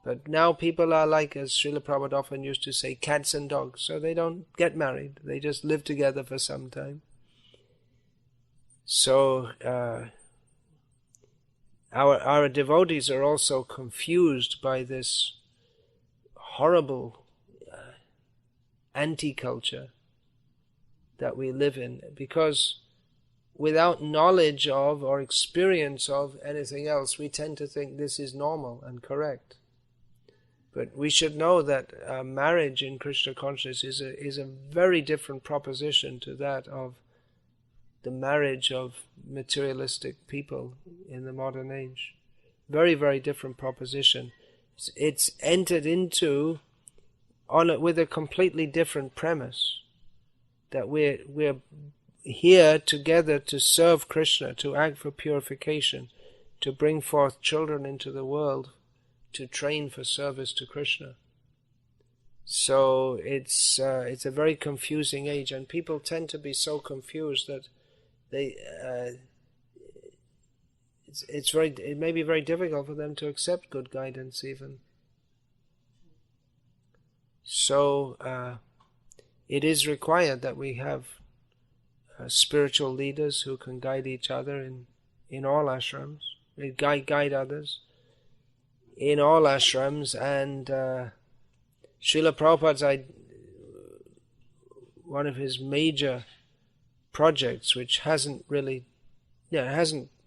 But now people are like, as Srila Prabhupada often used to say, cats and dogs. So they don't get married. They just live together for some time. So our devotees are also confused by this horrible anti-culture that we live in, because without knowledge of or experience of anything else, we tend to think this is normal and correct. But we should know that marriage in Krishna consciousness is a very different proposition to that of the marriage of materialistic people in the modern age. Very, very different proposition. It's entered into with a completely different premise, that we're here together to serve Krishna, to act for purification, to bring forth children into the world, to train for service to Krishna. So it's a very confusing age, and people tend to be so confused that it may be very difficult for them to accept good guidance even. So it is required that we have spiritual leaders who can guide each other in all ashrams, guide others in all ashrams. And Srila Prabhupada's one of his major projects, which hasn't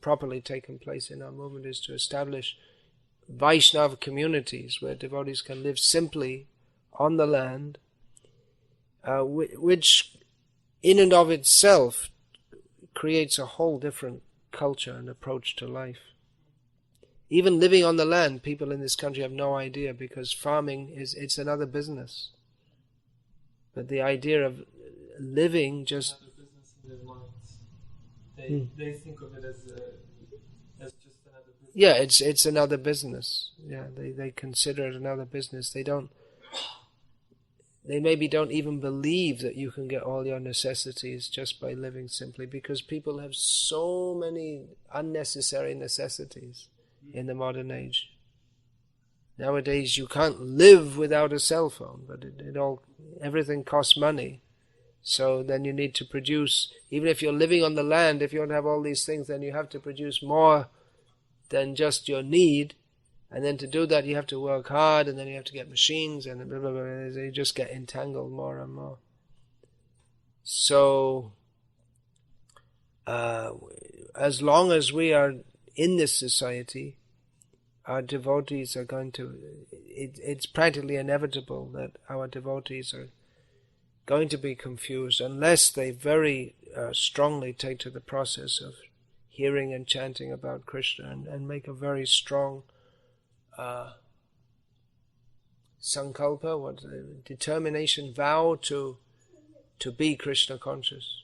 properly taken place in our movement is to establish Vaishnava communities where devotees can live simply on the land, which in and of itself creates a whole different culture and approach to life. Even living on the land, people in this country have no idea, because farming it's another business. But the idea of living just... Another business in their minds. They think of it as just another business. Yeah, it's another business. Yeah, they consider it another business. They maybe don't even believe that you can get all your necessities just by living simply, because people have so many unnecessary necessities in the modern age. Nowadays you can't live without a cell phone, but everything costs money. So then you need to produce, even if you're living on the land, if you want to have all these things, then you have to produce more than just your need. And then to do that you have to work hard, and then you have to get machines, and blah, blah, blah, blah. You just get entangled more and more. So as long as we are in this society, our devotees are going to... It's practically inevitable that our devotees are going to be confused unless they very strongly take to the process of hearing and chanting about Krishna and make a very strong sankalpa, determination, vow to be Krishna conscious.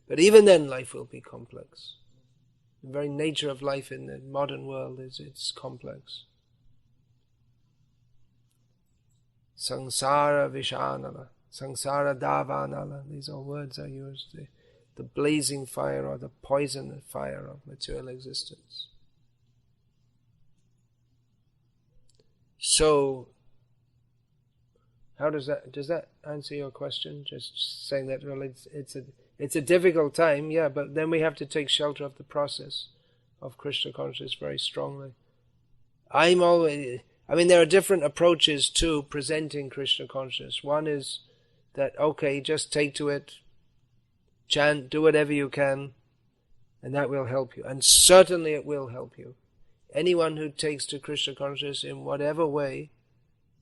But even then life will be complex. The very nature of life in the modern world is it's complex. Sangsara Vishanala, Sangsara Davanala, these all words are used. The blazing fire or the poison fire of material existence. So, how does that answer your question? Just saying that, well, it's a difficult time, yeah, but then we have to take shelter of the process of Krishna consciousness very strongly. There are different approaches to presenting Krishna consciousness. One is that, okay, just take to it, chant, do whatever you can, and that will help you. And certainly it will help you. Anyone who takes to Krishna consciousness in whatever way,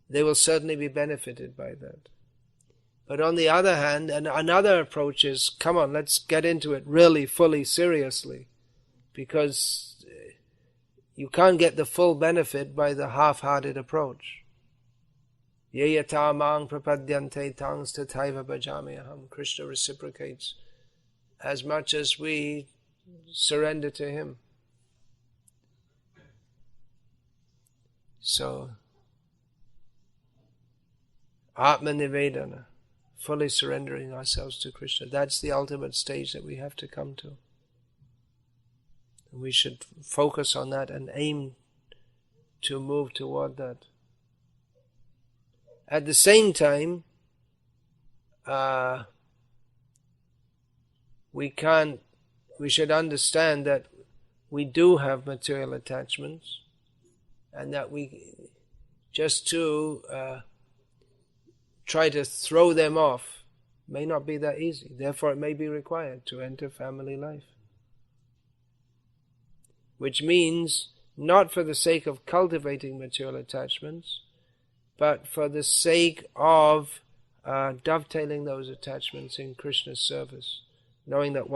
they will certainly be benefited by that. But on the other hand, another approach is, come on, let's get into it really, fully, seriously. Because you can't get the full benefit by the half-hearted approach. Ye yata mang prapadyante tangs tathaiva bhajami aham. Krishna reciprocates as much as we surrender to him. So, Atma Nivedana, fully surrendering ourselves to Krishna, that's the ultimate stage that we have to come to. And we should focus on that and aim to move toward that. At the same time, we should understand that we do have material attachments, and that we just to try to throw them off may not be that easy. Therefore it may be required to enter family life. Which means, not for the sake of cultivating material attachments, but for the sake of dovetailing those attachments in Krishna's service. Knowing that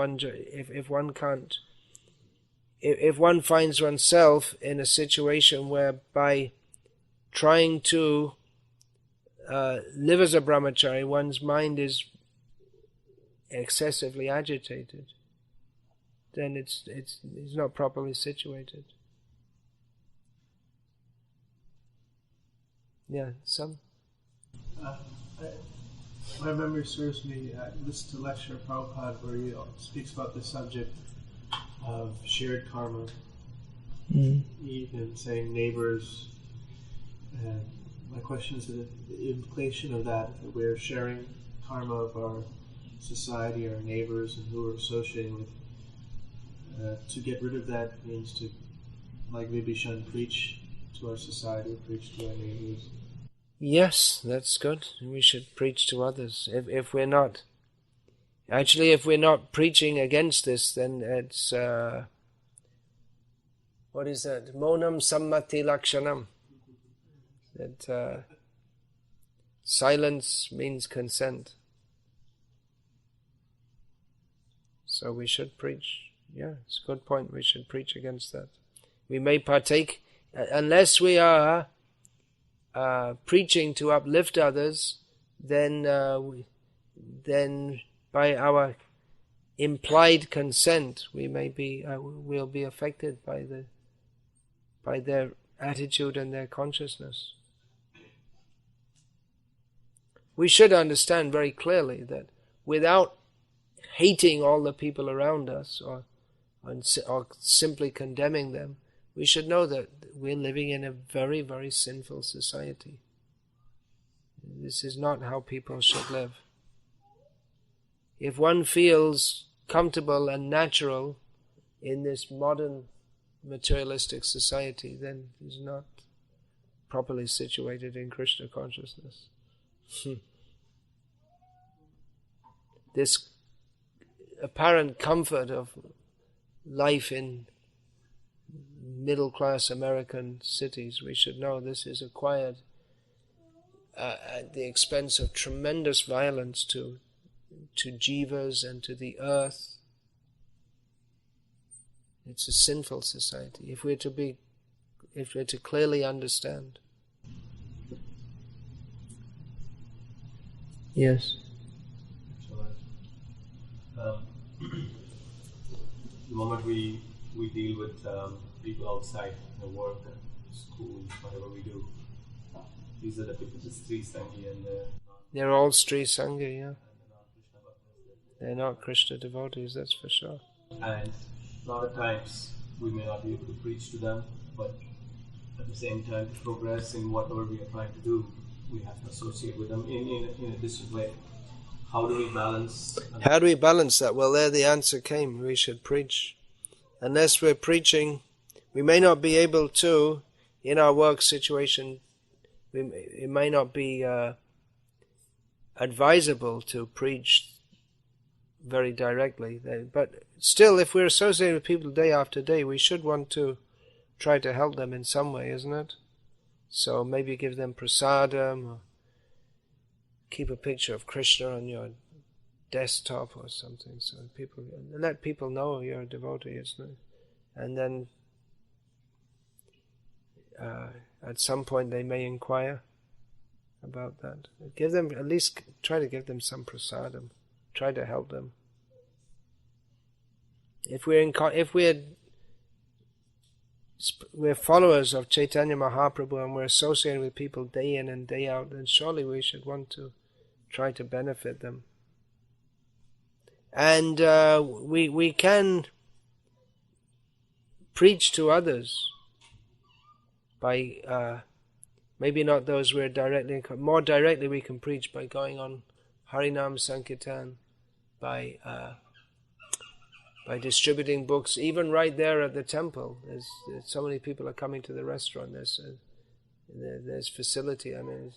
if one finds oneself in a situation where by trying to live as a brahmachari, one's mind is excessively agitated, then it's not properly situated. Yeah, some? My memory serves me, I listened to a lecture of Prabhupada where he speaks about the subject of shared karma, even saying neighbors. And my question is the implication of that we're sharing karma of our society, our neighbors, and who we're associating with. To get rid of that means to, like Vibhishan, preach to our society, preach to our neighbors. Yes, that's good. We should preach to others. If we're not preaching against this, then what is that? Monam sammati lakshanam. That silence means consent. So we should preach. Yeah, it's a good point. We should preach against that. We may partake, unless we are preaching to uplift others, then by our implied consent, we may be will be affected by their attitude and their consciousness. We should understand very clearly that without hating all the people around us or simply condemning them, we should know that we're living in a very, very sinful society. This is not how people should live. If one feels comfortable and natural in this modern materialistic society, then he's not properly situated in Krishna consciousness. This apparent comfort of life in middle-class American cities, we should know this is acquired at the expense of tremendous violence to jivas and to the earth. It's a sinful society. If we're to clearly understand. Yes. The moment we deal with people outside, work, school, whatever we do, these are the people, the Sri Sanghi and they're all Sri Sanghi, yeah. They're not Krishna devotees, that's for sure. And a lot of times we may not be able to preach to them, but at the same time to progress in whatever we are trying to do, we have to associate with them in a distant way. How do we balance? How do we balance that? Well, there the answer came. We should preach. Unless we're preaching, we may not be able to, in our work situation, it may not be advisable to preach very directly. But still, if we're associated with people day after day, we should want to try to help them in some way, isn't it? So maybe give them prasadam, or keep a picture of Krishna on your desktop or something, so let people know you're a devotee, isn't it? And then at some point they may inquire about that. Give them, at least try to give them some prasadam. Try to help them. If we're followers of Chaitanya Mahaprabhu and we're associated with people day in and day out, then surely we should want to try to benefit them. And we can preach to others by maybe not those we're directly, more directly we can preach by going on Harinam Sankirtan, by distributing books, even right there at the temple. There's so many people are coming to the restaurant. There's facility. I mean,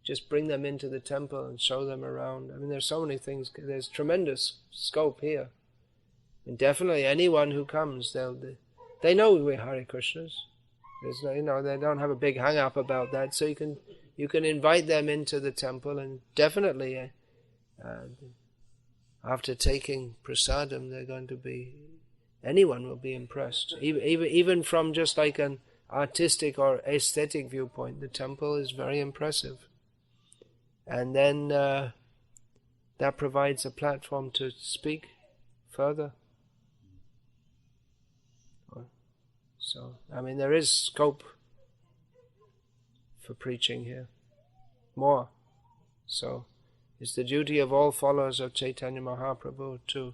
just bring them into the temple and show them around. I mean, there's so many things. There's tremendous scope here. And definitely anyone who comes, they know we're Hare Krishnas. There's no, they don't have a big hang up about that. So you can invite them into the temple, and definitely after taking prasadam, they're going to be, anyone will be impressed. Even from just like an artistic or aesthetic viewpoint, the temple is very impressive. And then that provides a platform to speak further. So, I mean, there is scope for preaching here. More. So, it's the duty of all followers of Chaitanya Mahaprabhu to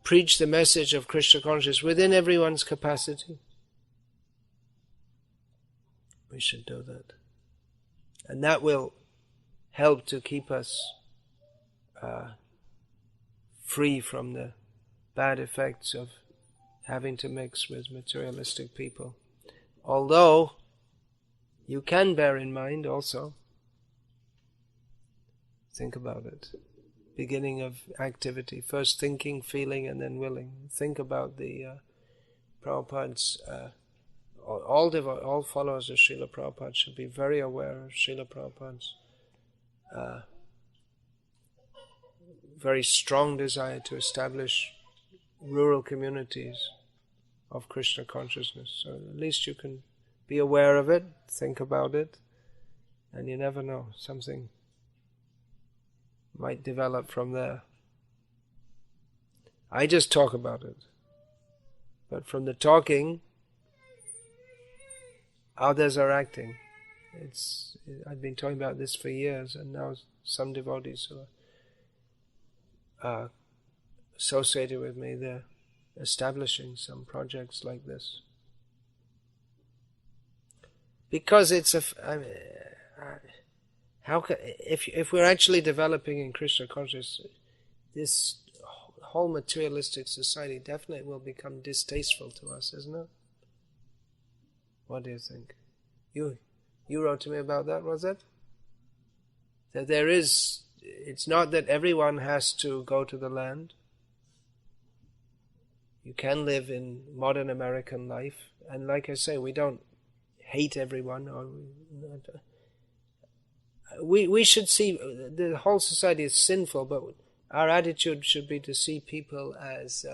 preach the message of Krishna consciousness within everyone's capacity. We should do that. And that will help to keep us free from the bad effects of having to mix with materialistic people. Although, you can bear in mind also, think about it, beginning of activity, first thinking, feeling, and then willing. Think about the Prabhupada's, all followers of Srila Prabhupada should be very aware of Srila Prabhupada's very strong desire to establish rural communities of Krishna consciousness. So at least you can be aware of it, think about it, and you never know, something might develop from there. I just talk about it. But from the talking, others are acting. I've been talking about this for years, and now some devotees who are associated with me, they're establishing some projects like this. Because it's if we're actually developing in Krishna consciousness, this whole materialistic society definitely will become distasteful to us, isn't it? What do you think? You wrote to me about that, was it? That it's not that everyone has to go to the land. You can live in modern American life, and like I say, we don't hate everyone, or we should see the whole society is sinful, but our attitude should be to see people as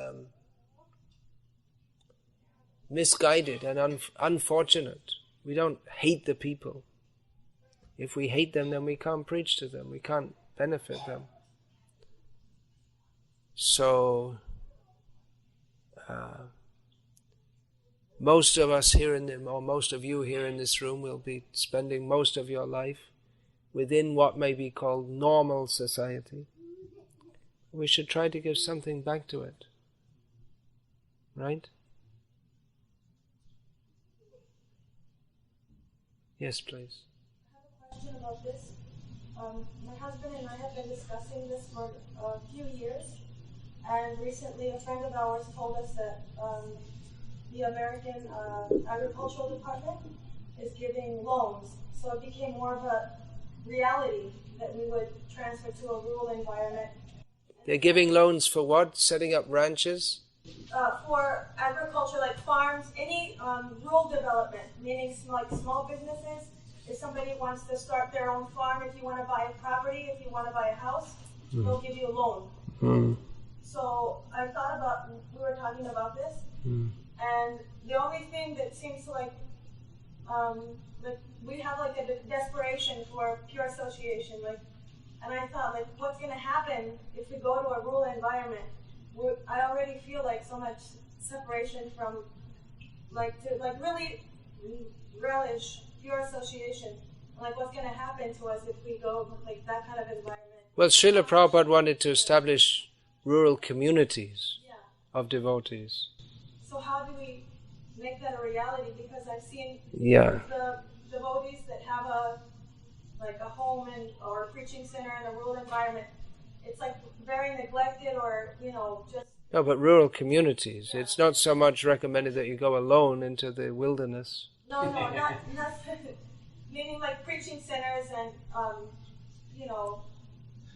misguided and unfortunate. We don't hate the people. If we hate them, then we can't preach to them, we can't benefit them. So most of us here or most of you here in this room will be spending most of your life within what may be called normal society. We should try to give something back to it. Right? Yes, please. I have a question about this. My husband and I have been discussing this for a few years, and recently a friend of ours told us that the American Agricultural Department is giving loans, so it became more of a reality that we would transfer to a rural environment. They're giving loans for what? Setting up ranches? For agriculture, like farms, any rural development, meaning like small businesses. If somebody wants to start their own farm, if you want to buy a property, if you want to buy a house, they'll give you a loan. So I thought about, we were talking about this, and the only thing that seems like we have like a desperation for pure association, and I thought, like, what's going to happen if we go to a rural environment? I already feel like so much separation from, to really relish pure association. Like, what's going to happen to us if we go like that kind of environment? Well, Srila Prabhupada wanted to establish rural communities of devotees. So how do we make that a reality? Because I've seen the devotees that have a home or a preaching center in a rural environment. It's like very neglected, or just. No, but rural communities. Yeah. It's not so much recommended that you go alone into the wilderness. No, not meaning like preaching centers and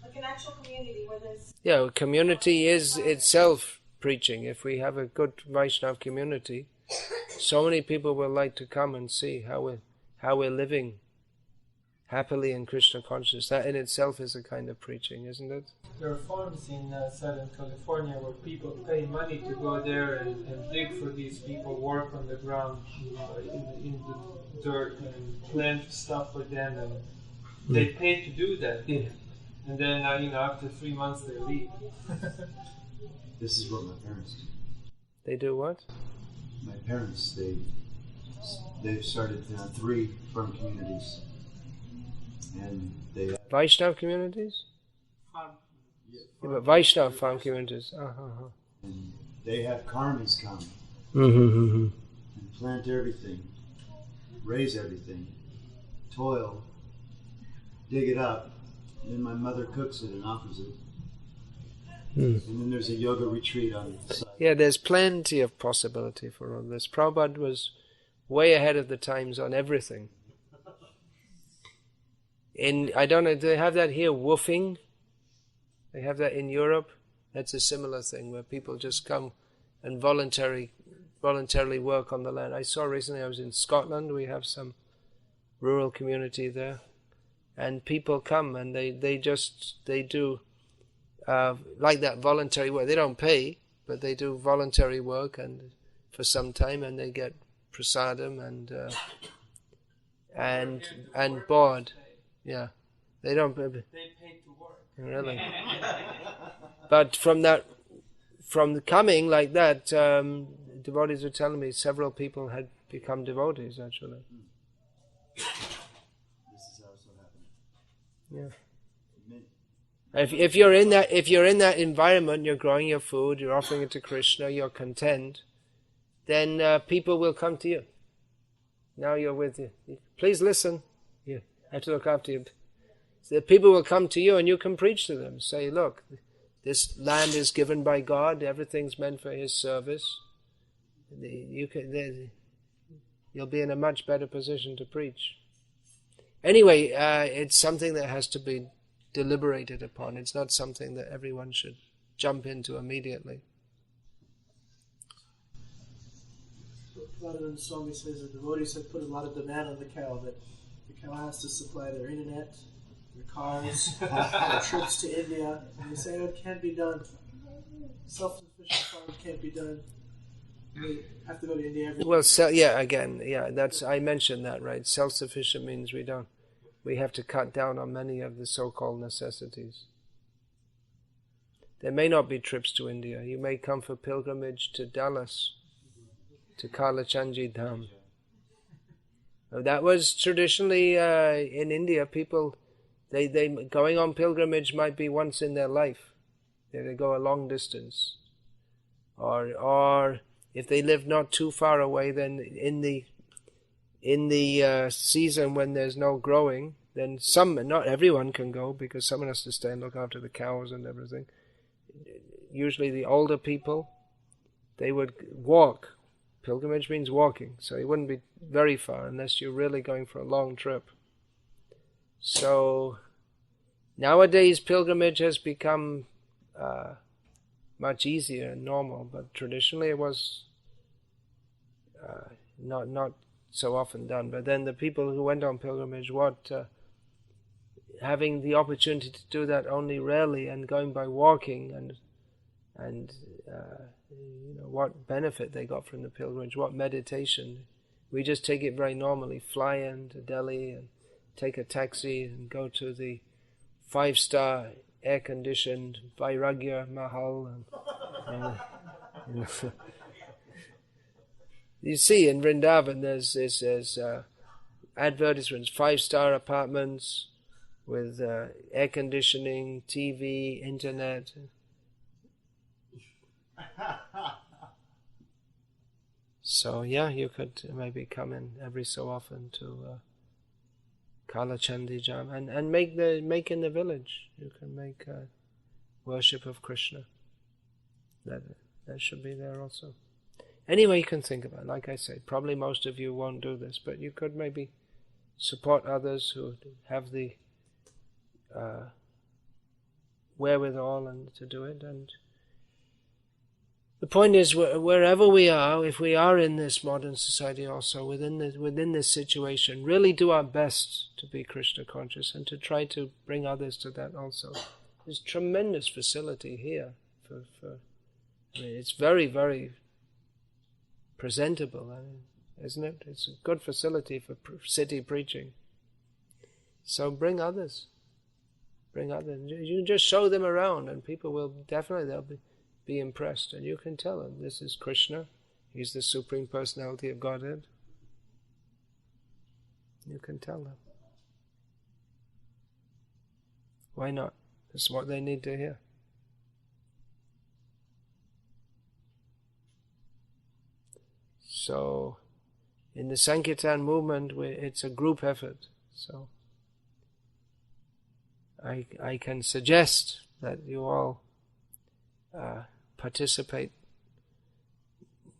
like an actual community where there's. Yeah, a community is itself preaching. If we have a good Vaishnava community, so many people will like to come and see how we're living happily in Krishna consciousness. That in itself is a kind of preaching, isn't it? There are farms in Southern California where people pay money to go there and dig for these people, work on the ground, in the dirt, and plant stuff for them, and they pay to do that. Yeah. And then, after 3 months they leave. This is what my parents do. They do what? My parents, they've started 3 farm communities. And they have Vaishnava communities? Farm. Yeah, but Vaishnava farm communities. And they have karmis come and and plant everything, raise everything, toil, dig it up, and then my mother cooks it and offers it. And then there's a yoga retreat on the side. Yeah, there's plenty of possibility for all this. Prabhupada was way ahead of the times on everything. I don't know, do they have that here, woofing? They have that in Europe? That's a similar thing where people just come and voluntarily voluntarily work on the land. I saw recently, I was in Scotland, we have some rural community there, and people come and they do like that voluntary work. They don't pay, but they do voluntary work and for some time, and they get prasadam and board. Yeah, they don't. They pay to work. Really. But from coming like that, devotees were telling me several people had become devotees actually. This is also happening. Yeah. If you're in that environment, you're growing your food, you're offering it to Krishna, you're content, then people will come to you. Now you're with you. Please listen. You have to look after you. So the people will come to you and you can preach to them. Say, look, this land is given by God. Everything's meant for His service. You'll be in a much better position to preach. Anyway, it's something that has to be deliberated upon. It's not something that everyone should jump into immediately. Radharani Swami says the devotees have put a lot of demand on the cow, that the cow has to supply their internet, their cars, their trips to India. And they say, it can't be done. Self-sufficient farm can't be done. We have to go to India every Well, I mentioned that, right? Self-sufficient means we have to cut down on many of the so-called necessities. There may not be trips to India. You may come for pilgrimage to Dallas, to Kalachandji Dham. That was traditionally in India. People, they going on pilgrimage might be once in their life. They go a long distance, or if they live not too far away, then in the season when there's no growing, then not everyone can go because someone has to stay and look after the cows and everything. Usually the older people, they would walk. Pilgrimage means walking, so it wouldn't be very far unless you're really going for a long trip. So nowadays pilgrimage has become much easier and normal, but traditionally it was not so often done. But then the people who went on pilgrimage, having the opportunity to do that only rarely and going by walking and what benefit they got from the pilgrimage, what meditation. We just take it very normally, fly into Delhi and take a taxi and go to the 5-star air-conditioned Vairagya Mahal. You see in Vrindavan there's advertisements, 5-star apartments with air conditioning, TV, internet. So you could maybe come in every so often to Kalachandi Jam and make in the village. You can make worship of Krishna. That should be there also. Anyway, you can think about it. Like I say, probably most of you won't do this, but you could maybe support others who have the wherewithal and to do it. And the point is, wherever we are, if we are in this modern society also, within this situation, really do our best to be Krishna conscious and to try to bring others to that also. There's tremendous facility here it's very, very presentable, isn't it? It's a good facility for city preaching. So bring others. You just show them around and people will they'll be impressed, and you can tell them this is Krishna. He's the Supreme Personality of Godhead. You can tell them. Why not? It's what they need to hear. So, in the Sankirtan movement, it's a group effort. So, I can suggest that you all participate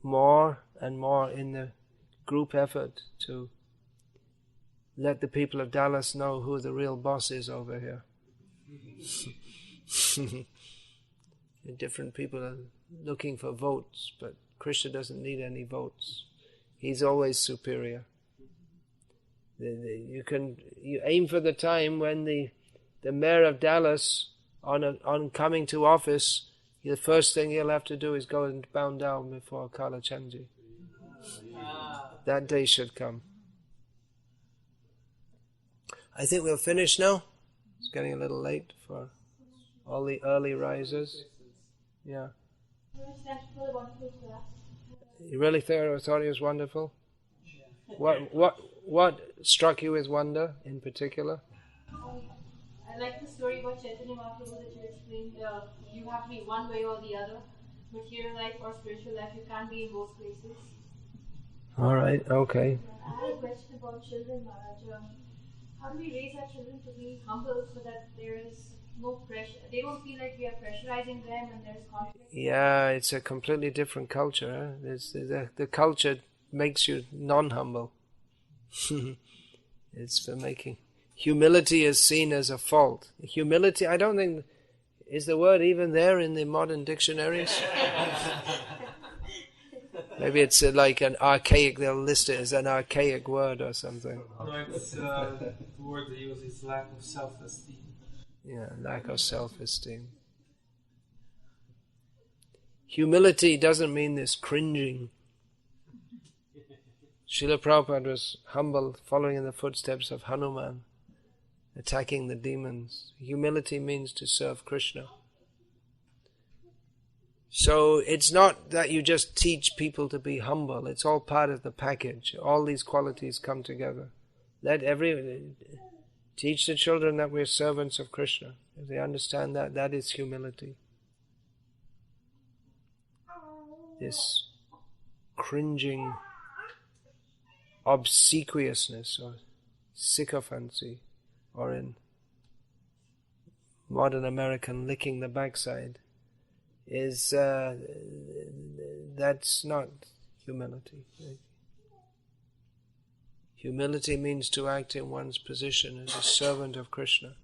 more and more in the group effort to let the people of Dallas know who the real boss is over here. Different people are looking for votes, but Krishna doesn't need any votes. He's always superior. You aim for the time when the mayor of Dallas, on coming to office, the first thing he'll have to do is go and bow down before Kalachandji. That day should come. I think we'll finish now. It's getting a little late for all the early risers. Yeah. You really thought he was wonderful? What struck you as wonder in particular? I like the story about Chaitanya Mahaprabhu that you explained. You have to be one way or the other. Material life or spiritual life, you can't be in both places. All right, okay. I had a question about children, Maharaj. How do we raise our children to be humble so that there is no pressure? They don't feel like we are pressurizing them and there's conflict. Yeah, it's a completely different culture. The culture makes you non-humble. It's for making... Humility is seen as a fault. Humility, I don't think... Is the word even there in the modern dictionaries? Maybe it's like an archaic, they'll list it as an archaic word or something. No, it's the word they use is lack of self-esteem. Yeah, lack of self-esteem. Humility doesn't mean this cringing. Srila Prabhupada was humble, following in the footsteps of Hanuman, attacking the demons. Humility means to serve Krishna. So it's not that you just teach people to be humble. It's all part of the package. All these qualities come together. Teach the children that we're servants of Krishna. If they understand that, that is humility. This cringing obsequiousness or sycophancy, or in modern American, licking the backside, is that's not humility. Humility means to act in one's position as a servant of Krishna.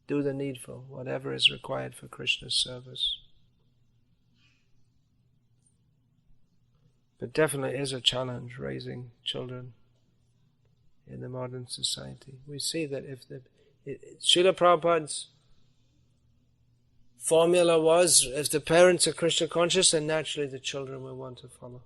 Do the needful, whatever is required for Krishna's service. But definitely is a challenge raising children in the modern society. We see that Srila Prabhupada's formula was, if the parents are Krishna conscious, then naturally the children will want to follow.